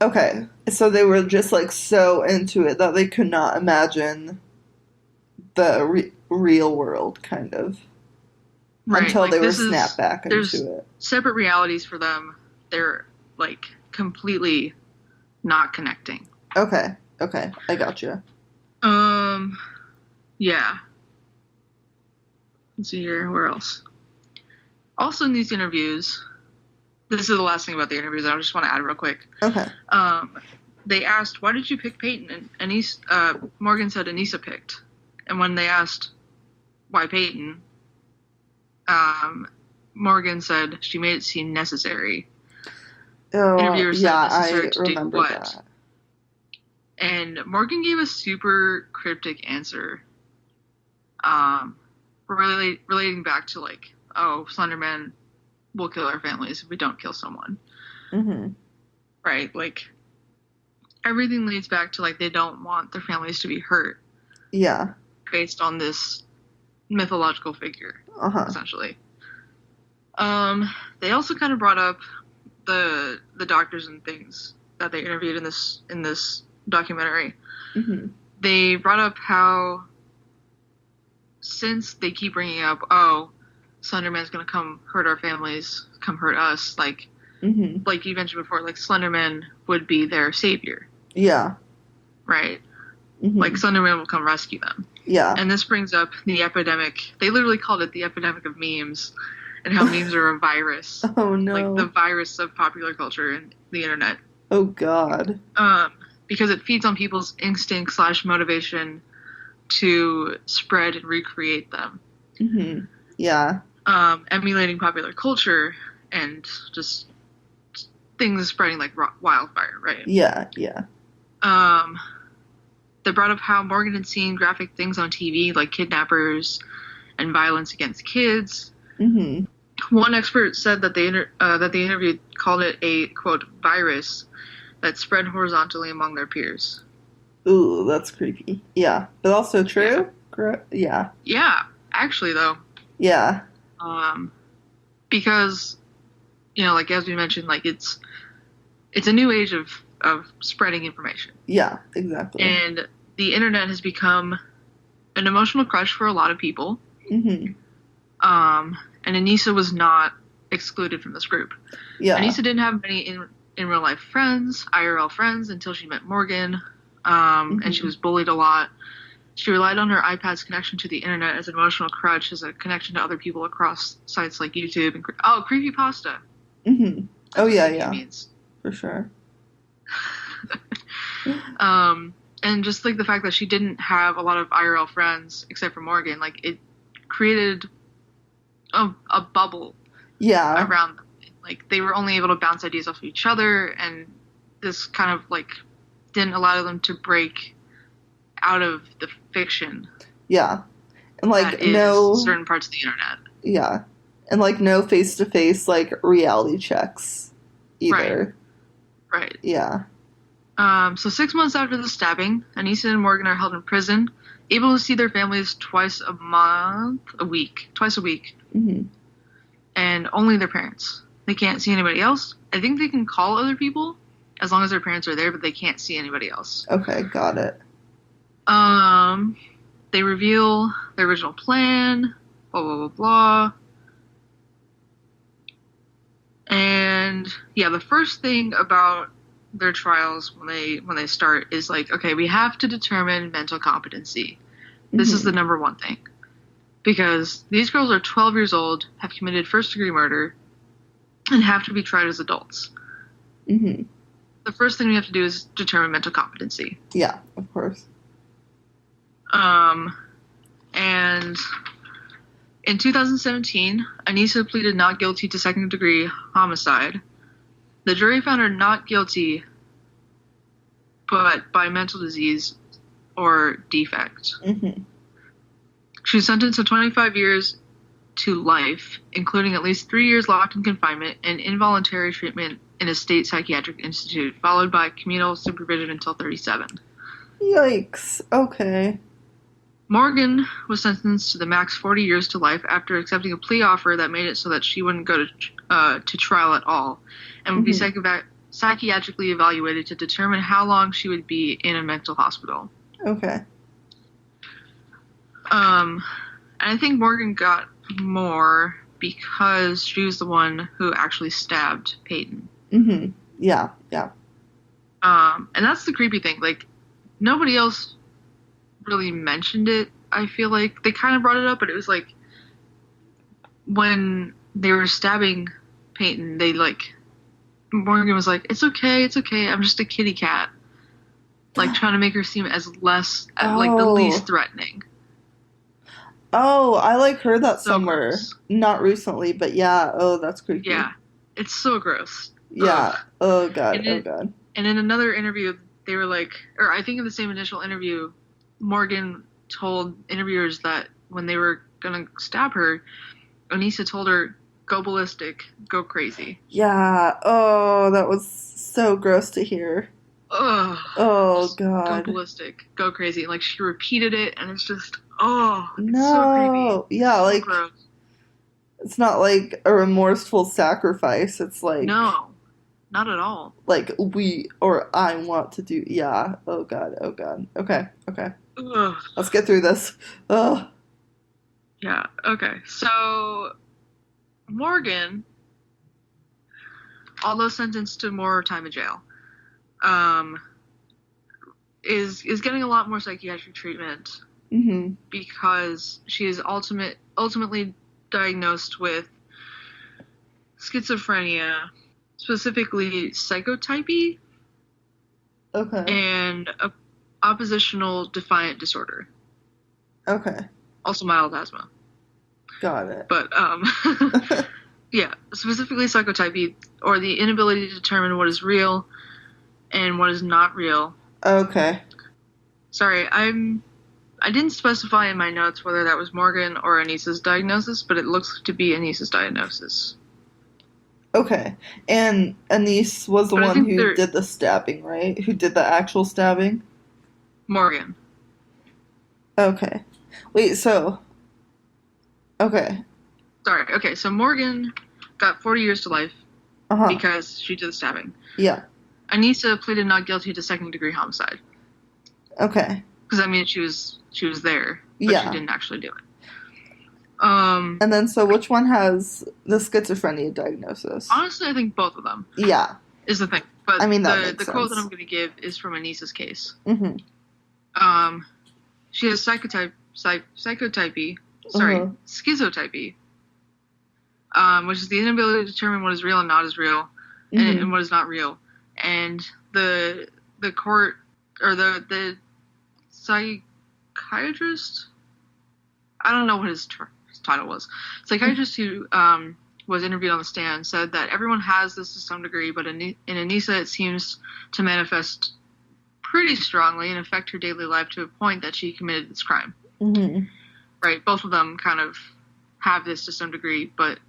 Okay. So they were just, like, so into it that they could not imagine the real world, kind of. Right. Until like, they were snapped back into it. Separate realities for them they're like completely not connecting. Okay. Okay. I got you. Yeah. Let's see here. Where else? Also in these interviews, this is the last thing about the interviews. I just want to add real quick. Okay. They asked, "Why did you pick Peyton?" And Morgan said Anissa picked. And when they asked why Peyton, Morgan said she made it seem necessary. Oh, Interviewer said yeah, necessary I to do remember what? that. And Morgan gave a super cryptic answer, relating back to like, oh, Slender Man will kill our families if we don't kill someone. Mm-hmm. Right? Like, everything leads back to like they don't want their families to be hurt. Yeah. Based on this mythological figure, essentially. They also kind of brought up the doctors and things that they interviewed in this documentary. Mm-hmm. They brought up how, since they keep bringing up, oh, Slender Man's gonna come hurt our families, come hurt us, like like you mentioned before, like Slender Man would be their savior. Yeah. Right? Like Slender Man will come rescue them. Yeah. And this brings up the epidemic. They literally called it the epidemic of memes, and how memes are a virus. Oh no. Like the virus of popular culture and the internet. Oh god. Because it feeds on people's instinct / motivation to spread and recreate them. Mm-hmm. Yeah. Emulating popular culture and just things spreading like wildfire, right? Yeah, yeah. They brought up how Morgan had seen graphic things on TV, like kidnappers and violence against kids. Mm-hmm. One expert said that the interview called it a, quote, virus that spread horizontally among their peers. Ooh, that's creepy. Yeah. But also true? Yeah. Yeah, actually, though. Yeah. Because, you know, like as we mentioned, like it's a new age of spreading information. Yeah, exactly. And the internet has become an emotional crutch for a lot of people. Mm-hmm. And Anissa was not excluded from this group. Yeah. Anissa didn't have many in real life friends, IRL friends, until she met Morgan. And she was bullied a lot. She relied on her iPad's connection to the internet as an emotional crutch, as a connection to other people across sites like YouTube and creepypasta. Mm-hmm. Oh yeah, yeah. Means. For sure. And just like the fact that she didn't have a lot of IRL friends except for Morgan, like it created a bubble. Yeah. Around them. Like they were only able to bounce ideas off of each other, and this kind of like didn't allow them to break out of the fiction. Yeah. And like no certain parts of the internet. Yeah. And like no face-to-face like reality checks either. Right. Yeah. So 6 months after the stabbing, Anissa and Morgan are held in prison, able to see their families twice a week. Mm-hmm. And only their parents. They can't see anybody else. I think they can call other people as long as their parents are there, but they can't see anybody else. Okay, got it. They reveal their original plan, blah, blah, blah, blah. And, yeah, the first thing about their trials when they start is like, okay, we have to determine mental competency. This is the number one thing. Because these girls are 12 years old, have committed first-degree murder, and have to be tried as adults. Mm-hmm. The first thing we have to do is determine mental competency. Yeah, of course. And in 2017, Anissa pleaded not guilty to second-degree homicide. The jury found her not guilty, but by mental disease or defect. Mm-hmm. She was sentenced to 25 years to life, including at least 3 years locked in confinement and involuntary treatment in a state psychiatric institute, followed by communal supervision until 37. Yikes. Okay. Morgan was sentenced to the max 40 years to life after accepting a plea offer that made it so that she wouldn't go to trial at all, and would be psychiatrically evaluated to determine how long she would be in a mental hospital. Okay. And I think Morgan got more because she was the one who actually stabbed Peyton. Mm-hmm. Yeah, yeah. And that's the creepy thing. Like, nobody else really mentioned it. I feel like they kind of brought it up, but it was like when they were stabbing Peyton, they like Morgan was like, it's okay, I'm just a kitty cat," like trying to make her seem as less, like the least Oh. threatening. Oh, I like heard that So somewhere. gross. Not recently, but yeah. Oh, that's creepy. Yeah, it's so gross. Ugh. Yeah. Oh god. And Oh it, god. and in another interview, they were like, or I think in the same initial interview, Morgan told interviewers that when they were gonna stab her, Anissa told her, "Go ballistic, go crazy." Yeah. Oh, that was so gross to hear. Ugh, Oh just go god. ballistic, go crazy. Like she repeated it, and it's just, it's so creepy, No. Yeah, so like gross. it's not like a remorseful sacrifice. It's No, not at all. like we or I want to do. Yeah. Oh god. Oh god. Okay. Okay. Ugh. Let's get through this. Oh. Yeah. Okay. So Morgan, although sentenced to more time in jail, um, is getting a lot more psychiatric treatment Mhm. because she is ultimately diagnosed with schizophrenia, specifically psychotypy Okay. and oppositional defiant disorder, Okay. also mild asthma. Got it. But yeah, specifically psychotypy, or the inability to determine what is real and what is not real. Okay. Sorry, I didn't specify in my notes whether that was Morgan or Anissa's diagnosis, but it looks to be Anissa's diagnosis. Okay. And Anise was the But I one think who they're did the stabbing, right? Who did the actual stabbing? Morgan. Okay. Wait, so okay. Sorry. Okay, so Morgan got 40 years to life Uh-huh. because she did the stabbing. Yeah. Anissa pleaded not guilty to second-degree homicide Okay. because I mean she was there, but she Yeah. didn't actually do it. And then so which one has the schizophrenia diagnosis? Honestly, I think both of them Yeah. is the thing. But I mean that the makes quote that sense. I'm going to give is from Anissa's case. Mhm. She has psychotypy, Uh-huh. schizotypy, which is the inability to determine what is real and not is real, Mhm. and what is not real. And the court, or the psychiatrist, I don't know what his title was. Psychiatrist who was interviewed on the stand said that everyone has this to some degree, but in Anissa it seems to manifest pretty strongly and affect her daily life to a point that she committed this crime. Mhm. Right? Both of them kind of have this to some degree, but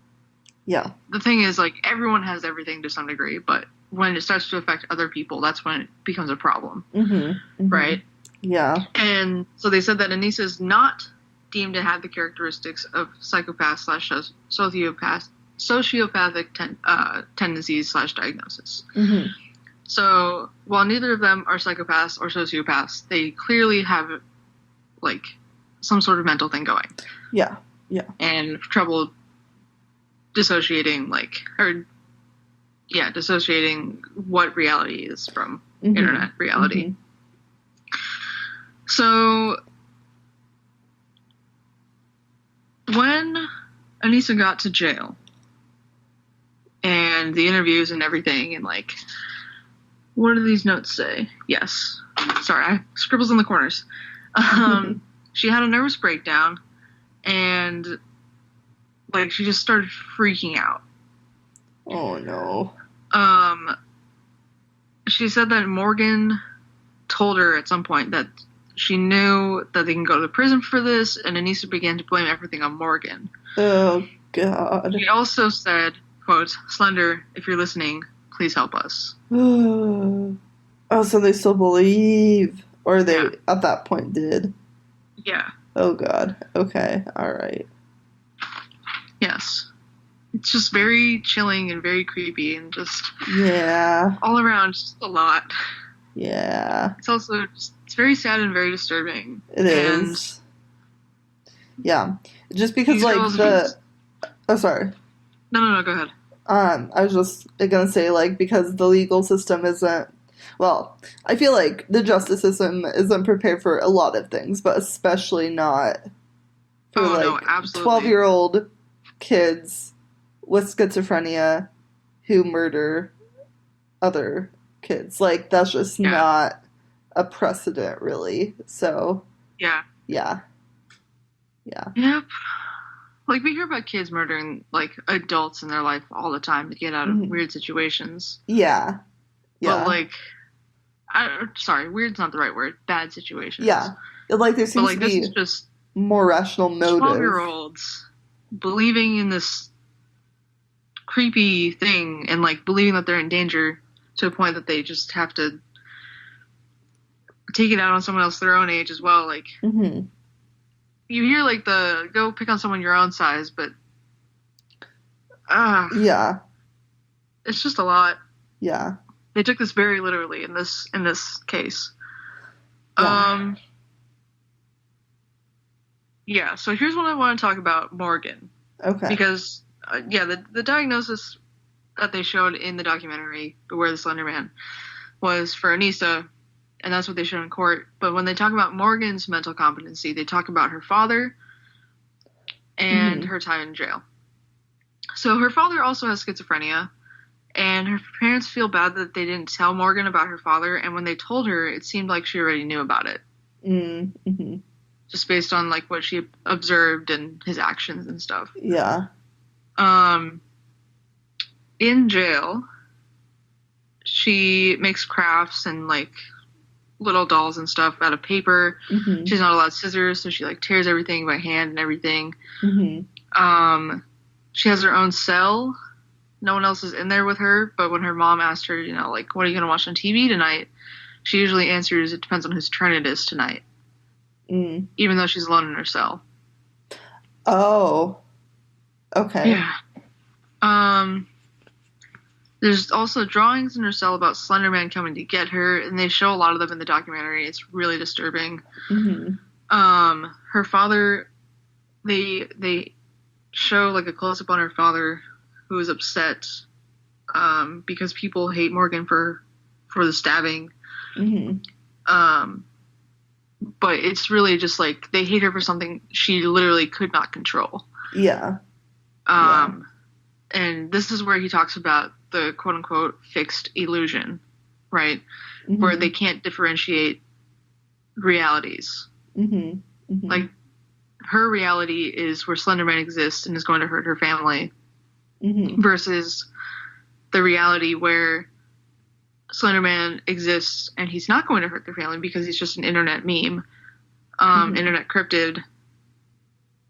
Yeah. the thing is, like, everyone has everything to some degree, but when it starts to affect other people, that's when it becomes a problem. Mhm. Mhm. Right? Yeah. And so they said that Anissa is not deemed to have the characteristics of psychopath slash sociopathic tendencies slash diagnosis. Mhm. So while neither of them are psychopaths or sociopaths, they clearly have like some sort of mental thing going. Yeah. Yeah. And trouble dissociating dissociating what reality is from Mhm. internet reality. Mhm. So when Anissa got to jail and the interviews and everything, and like, what do these notes say? Yes. Sorry, I scribbles in the corners. She had a nervous breakdown and like she just started freaking out. Oh no. She said that Morgan told her at some point that she knew that they can go to prison for this, and Anissa began to blame everything on Morgan. Oh god. She also said, quote, "Slender, if you're listening, please help us." Oh, so they still believe, or they Yeah. at that point did. Yeah. Oh god. Okay. All right. Yes. It's just very chilling and very creepy and just Yeah. all around just a lot. Yeah. It's also it's very sad and very disturbing. It is. Yeah. Just because These like girls the. Oh, sorry. No, go ahead. I was just gonna say, like, because the legal system isn't, well, I feel like the justice system isn't prepared for a lot of things, but especially not for, Oh no, like, absolutely. 12-year-old kids with schizophrenia who murder other kids. Like, that's just Yeah. not a precedent, really. So, Yeah. yeah, yeah. Yep. Like we hear about kids murdering like adults in their life all the time to get out of Hmm. weird situations. Yeah, But yeah, like sorry, weird's not the right word. Bad situations. yeah. Like, there But seems to like this is be just more rational motive. 12-year-olds believing in this creepy thing and like believing that they're in danger to a point that they just have to take it out on someone else their own age as well. Like Hmm. you hear like the go pick on someone your own size, but uh Yeah, it's just a lot. yeah, They took this very literally in this case. yeah. Um yeah, so here's what I want to talk about Morgan Okay. because yeah, the diagnosis that they showed in the documentary Beware the Slender Man was for Anissa, and that's what they showed in court. But when they talk about Morgan's mental competency, they talk about her father and Hmm. her time in jail. So her father also has schizophrenia, and her parents feel bad that they didn't tell Morgan about her father. And when they told her, it seemed like she already knew about it, Mm-hmm. just based on like what she observed and his actions and stuff. Yeah. Um, in jail, she makes crafts and like little dolls and stuff out of paper. Hmm. She's not allowed scissors, so she like tears everything by hand and everything. Hmm. Um, she has her own cell. No one else is in there with her, but when her mom asked her, like, what are you going to watch on TV tonight? She usually answers, it depends on whose turn it is tonight, Mm. even though she's alone in her cell. Oh, okay. Yeah. Um, there's also drawings in her cell about Slender Man coming to get her, and they show a lot of them in the documentary. It's really disturbing. Hmm. Her father, they show like a close up on her father who is upset because people hate Morgan for the stabbing. Hmm. Um, but it's really just like they hate her for something she literally could not control. Yeah, yeah. Um, and this is where he talks about the quote unquote fixed illusion, right? Where they Hmm. can't differentiate realities. Hmm. Hmm. Like her reality is where Slenderman exists and is going to hurt her family, Hmm. versus the reality where Slenderman exists and he's not going to hurt their family because he's just an internet meme, Hmm. internet cryptid,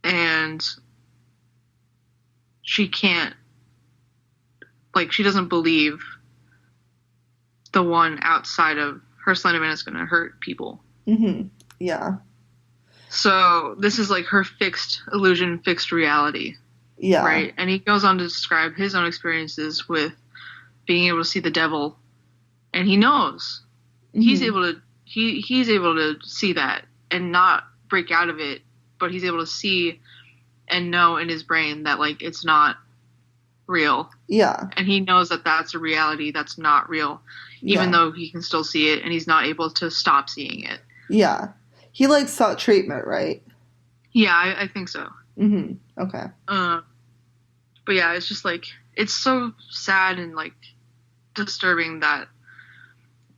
and she can't, like, she doesn't believe the one outside of her Slenderman is going to hurt people. Hmm. Yeah, So this is like her fixed illusion, fixed reality, yeah. right? And he goes on to describe his own experiences with being able to see the devil, and he knows he's Hmm. able to he's able to see that and not break out of it, but he's able to see and know in his brain that like it's not real, Yeah, and he knows that that's a reality that's not real, even yeah, though he can still see it and he's not able to stop seeing it. yeah. He, like, sought treatment, right? Yeah, I think so. Hmm. Okay. Uh, but yeah, it's just like it's so sad and like disturbing that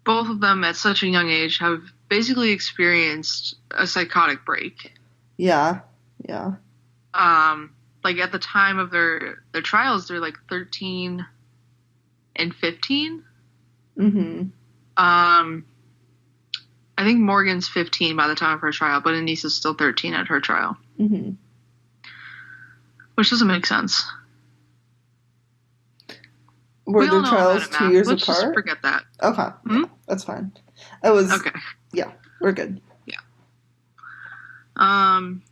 both of them at such a young age have basically experienced a psychotic break. Yeah, yeah. Like at the time of their trials, they're like 13 and 15. Hmm. Um, I think Morgan's 15 by the time of her trial, but Anissa's still 13 at her trial, Hmm. which doesn't make sense. Were We all their know I'm bad trials at two math. years Let's just apart? forget that. Okay, Hmm? yeah, that's fine. I was, Okay. yeah, we're good. Yeah. Um,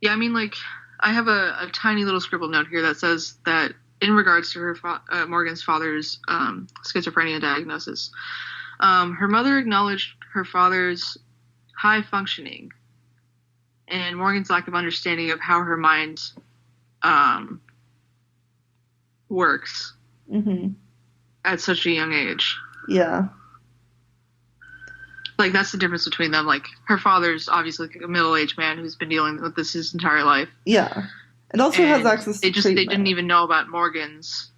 yeah, I mean, like, I have a tiny little scribbled note here that says that in regards to her Morgan's father's schizophrenia diagnosis, her mother acknowledged her father's high functioning and Morgan's lack of understanding of how her mind um, works Mhm. at such a young age. Yeah. Like that's the difference between them. Like her father's obviously like a middle-aged man who's been dealing with this his entire life, Yeah. It also has and access to they didn't treatment. even know about Morgan's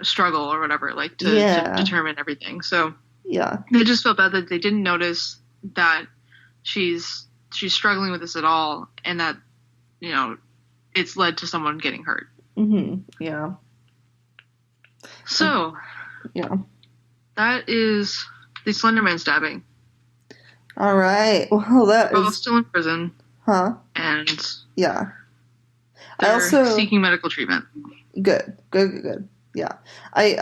struggle or whatever, like to Yeah. determine everything. So Yeah. they just felt bad that they didn't notice that she's struggling with this at all, and that you know it's led to someone getting hurt. Mhm. Yeah. So Yeah. that is the Slender Man stabbing. All right. Well, that They're all is, still in prison, huh? and Yeah. I they're also seeking medical treatment. good. Yeah. I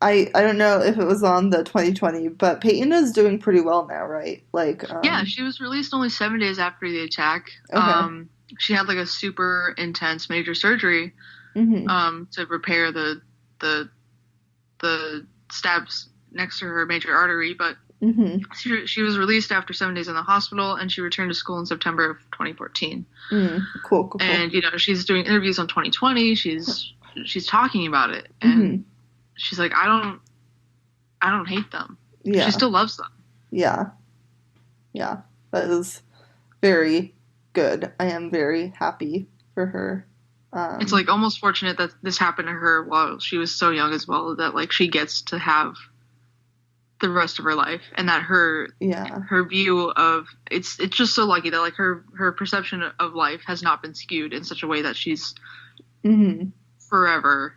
I don't know if it was on the 2020, but Peyton is doing pretty well now, right? Like Yeah, she was released only 7 days after the attack. okay. She had like a super intense major surgery Mhm. to repair the the stabs next to her major artery, but Mhm. she was released after 7 days in the hospital, and she returned to school in September of 2014. Cool. And she's doing interviews on 2020. She's talking about it, and Mhm. she's like, I don't hate them. She Yeah. still loves them. Yeah. Yeah. That is very good. I am very happy for her. It's Um like almost fortunate that this happened to her while she was so young as well, that like she gets to have the rest of her life, and that yeah. her view of it's just so lucky that like her perception of life has not been skewed in such a way that she's Mhm. forever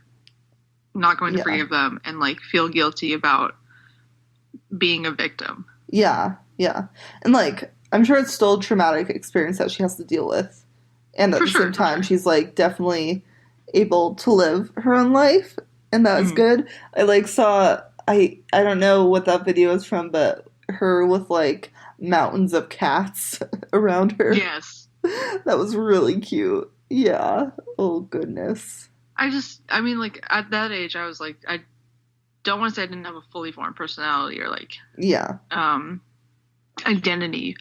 not going to Yeah. forgive them and like feel guilty about being a victim. Yeah. Yeah. And like I'm sure it's still a traumatic experience that she has to deal with. And at the same For time sure. she's like definitely able to live her own life, and that is Mm. good. I like saw I don't know what that video is from, but her with like mountains of cats around her. Yes. That was really cute. Yeah. Oh goodness. I mean, like at that age, I was like, I don't want to say I didn't have a fully formed personality or like Yeah. um identity,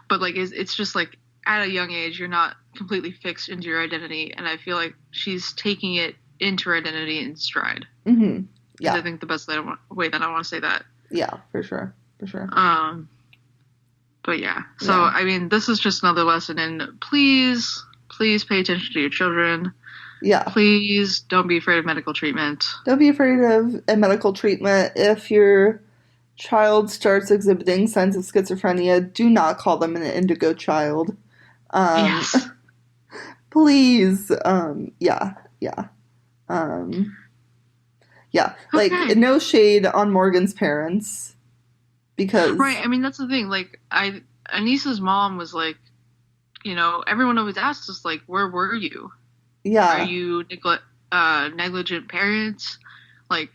but like it's just like at a young age, you're not completely fixed into your identity, and I feel like she's taking it into her identity in stride. Mhm. Is I Yeah. think the best way that I want to say that. Yeah, for sure. For sure. Um, but yeah, so Yeah. I mean, this is just another lesson in please pay attention to your children. Yeah. Please don't be afraid of medical treatment. Don't be afraid of a medical treatment. If your child starts exhibiting signs of schizophrenia, do not call them an indigo child. Um, Yes. please. Yeah. Um, yeah. Like, Okay. no shade on Morgan's parents Right. because, I mean, that's the thing. Like, Anissa's mom was like, everyone always asks us like, where were you? Are yeah, you negligent parents? Like,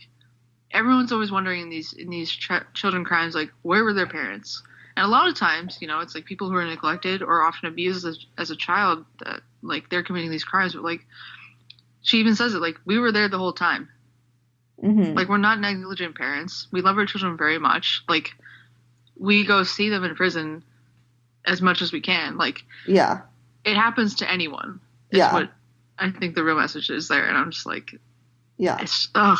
everyone's always wondering in these children crimes, like, where were their parents? And a lot of times, it's like people who are neglected or often abused as a child that like they're committing these crimes. But like, she even says it, like, we were there the whole time. hmm, Like, we're not negligent parents. We love our children very much. Like, we go see them in prison as much as we can. Like, yeah, it happens to anyone, is yeah, what I think the real message is there. And I'm just like, yeah. ugh.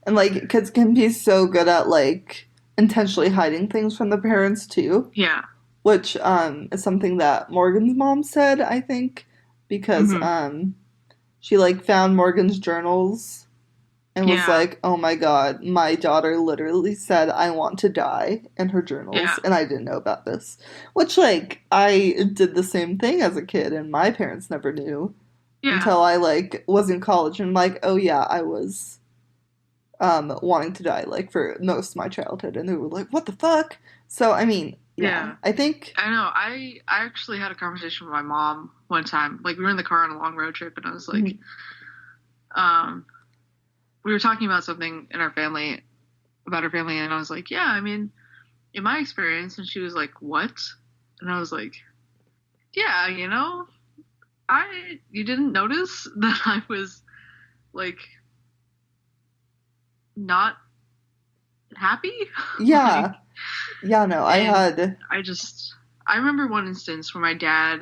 And like, kids can be so good at like intentionally hiding things from the parents too, Yeah. which is something that Morgan's mom said, I think, because Hmm. she like found Morgan's journals and was Yeah. like, "Oh my god, my daughter literally said I want to die in her journals Yeah. and I didn't know about this." Which like I did the same thing as a kid and my parents never knew Yeah. until I like was in college and like, "Oh yeah, I was wanting to die like for most of my childhood," and they were like, "What the fuck?" So I mean, yeah, Yeah. I think, I know. I actually had a conversation with my mom one time. Like we were in the car on a long road trip, and I was like, mhm, um, we were talking about something in our family about our family, and I was like, yeah, I mean, in my experience, and she was like, what? And I was like, yeah, you didn't notice that I was like not happy, like, yeah, yeah, no, I and had, I just I remember one instance where my dad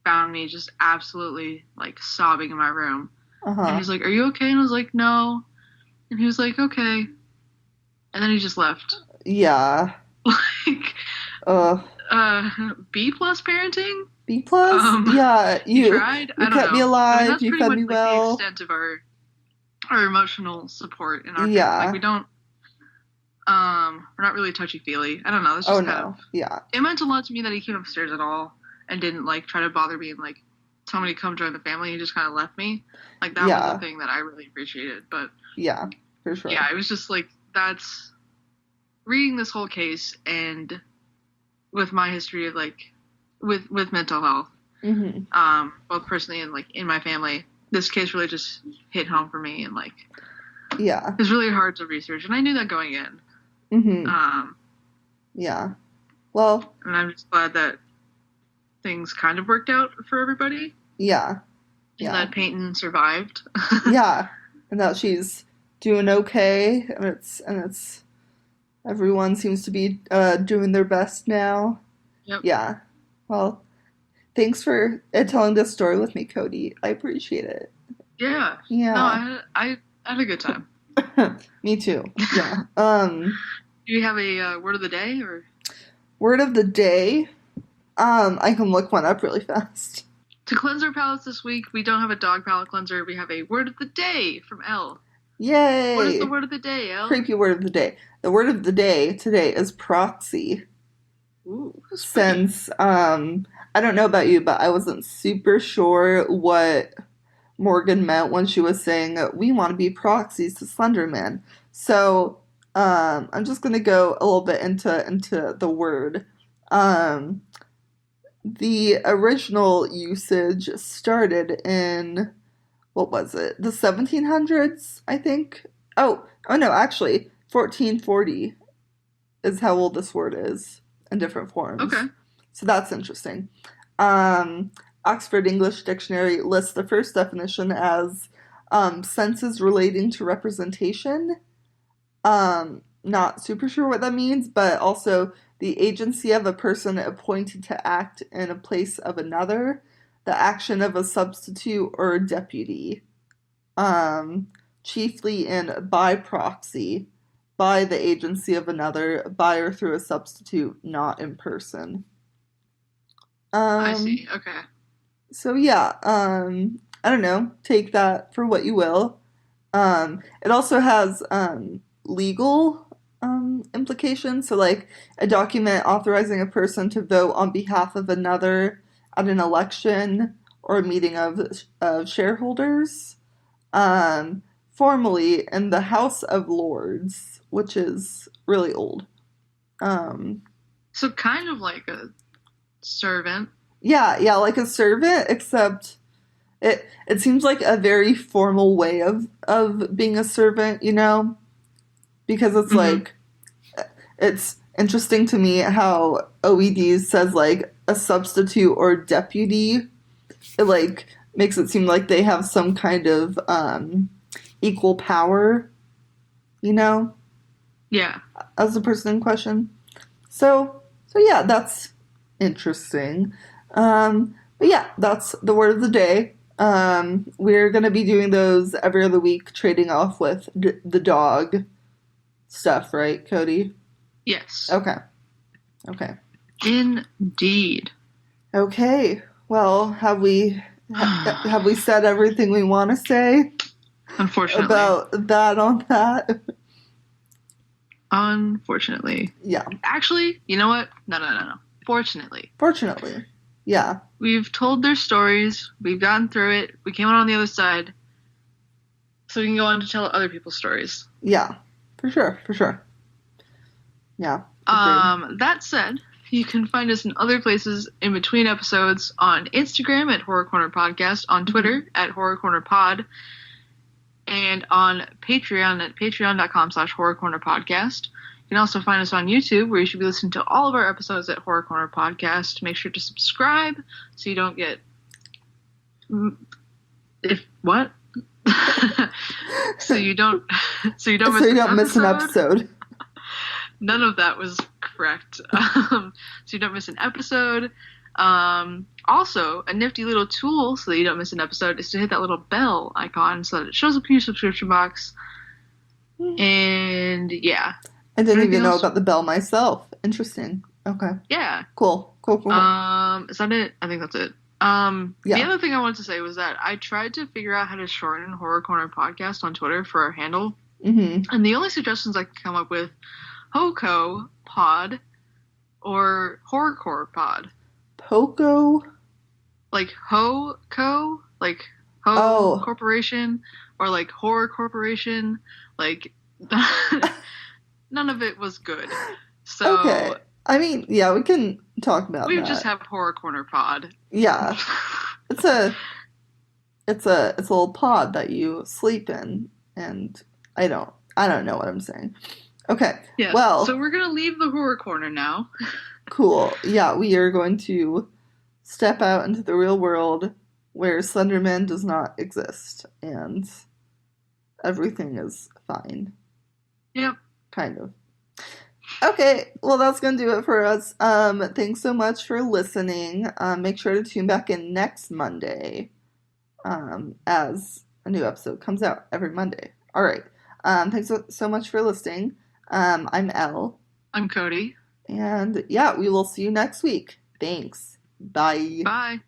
found me just absolutely like sobbing in my room. And Uh-huh. he's like, "Are you okay?" And I was like, "No." And he was like, "Okay." And then he just left. Yeah. Like, Uh, B plus parenting. B plus? Um, Yeah, he you tried. you I don't kept me know. I mean, alive, that's you pretty fed much me like the well. extent of our emotional support in our family. Like Yeah. we don't we're not really touchy feely. I don't know. It's Oh just kind of no. Yeah. it meant a lot to me that he came upstairs at all and didn't like try to bother me and like tell me to come join the family. He just kind of left me. Like that was the Yeah. thing that I really appreciated. But Yeah. For yeah, sure. it was just like that's reading this whole case and with my history of like with mental health, Mm-hmm. both personally and like in my family, this case really just hit home for me and like Yeah. it's really hard to research and I knew that going in. Mm-hmm. Um, Yeah. Well, and I'm just glad that things kind of worked out for everybody yeah. and Yeah. that Peyton survived. Yeah. And that she's doing okay, and it's everyone seems to be doing their best now. Yep. Yeah. Well, thanks for telling this story with me, Cody. I appreciate it. Yeah. No, Yeah. I had a good time. Me too. Yeah. Do you have a word of the day or? Word of the day. I can look one up really fast. To cleanse our palates this week, we don't have a dog palate cleanser. We have a word of the day from Elle. Yay! What is the word of the day, Elle? Creepy word of the day. The word of the day today is proxy. Ooh, Since I don't know about you, but I wasn't super sure what Morgan meant when she was saying we want to be proxies to Slender Man. So I'm just gonna go a little bit into the word. Um, the original usage started in what was it? The 1700s, I think. Oh no, actually, 1440 is how old this word is in different forms. Okay. So that's interesting. Um, Oxford English Dictionary lists the first definition as senses relating to representation. Not super sure what that means, but also the agency of a person appointed to act in a place of another, the action of a substitute or deputy, chiefly in by proxy, by the agency of another, by or through a substitute, not in person. I see. Okay. So yeah, I don't know, take that for what you will. It also has legal implications. So like a document authorizing a person to vote on behalf of another at an election or a meeting of shareholders. Formally in the House of Lords, which is really old. So kind of like a servant. Yeah, like a servant, except it seems like a very formal way of being a servant, you know? Because it's Mm-hmm. like it's interesting to me how OED says like a substitute or deputy. It like makes it seem like they have some kind of equal power, you know, Yeah. as the person in question. So yeah, that's interesting. But yeah, that's the word of the day. We're gonna be doing those every other week, trading off with the dog stuff, right, Cody? Yes. Okay. Okay. Indeed. Okay. Well, have we said everything we want to say Unfortunately. about that on that? Unfortunately. Yeah. Actually, you know what? No. Fortunately. Fortunately. Yeah. We've told their stories. We've gotten through it. We came out on the other side. So we can go on to tell other people's stories. Yeah. For sure. For sure. Yeah. Agreed. That said, you can find us in other places in between episodes on Instagram at Horror Corner Podcast, on Twitter at Horror Corner Pod, and on Patreon at patreon.com/Horror Corner Podcast. You can also find us on YouTube, where you should be listening to all of our episodes at Horror Corner Podcast. Make sure to subscribe so you don't get what? so you don't miss an episode. None of that was correct. So you don't miss an episode. Also, a nifty little tool so that you don't miss an episode is to hit that little bell icon so that it shows up in your subscription box. And yeah. I didn't Anything even know else? about the bell myself. Interesting. Okay. Yeah. Cool. Cool. Cool. Is that it? I think that's it. The Yeah. other thing I wanted to say was that I tried to figure out how to shorten Horror Corner Podcast on Twitter for our handle, Mm-hmm. and the only suggestions I could come up with, HOCO Pod or Horrorcore Pod. Poco. Like HOCO, like Ho Oh. Corporation, or like Horror Corporation. Like, none of it was good. So Okay. I mean, yeah, we can talk about we would that. just have Horror Corner Pod. Yeah. It's a little pod that you sleep in, and I don't know what I'm saying. Okay. Yes. Well, So we're gonna leave the Horror Corner now. cool. Yeah, we are going to step out into the real world where Slender Man does not exist and everything is fine. Yep. Kind of. Okay, well that's gonna do it for us. Thanks so much for listening. Make sure to tune back in next Monday, as a new episode comes out every Monday. All right. Thanks so much for listening. I'm Elle, I'm Cody. and yeah, we will see you next week. Thanks. Bye. Bye.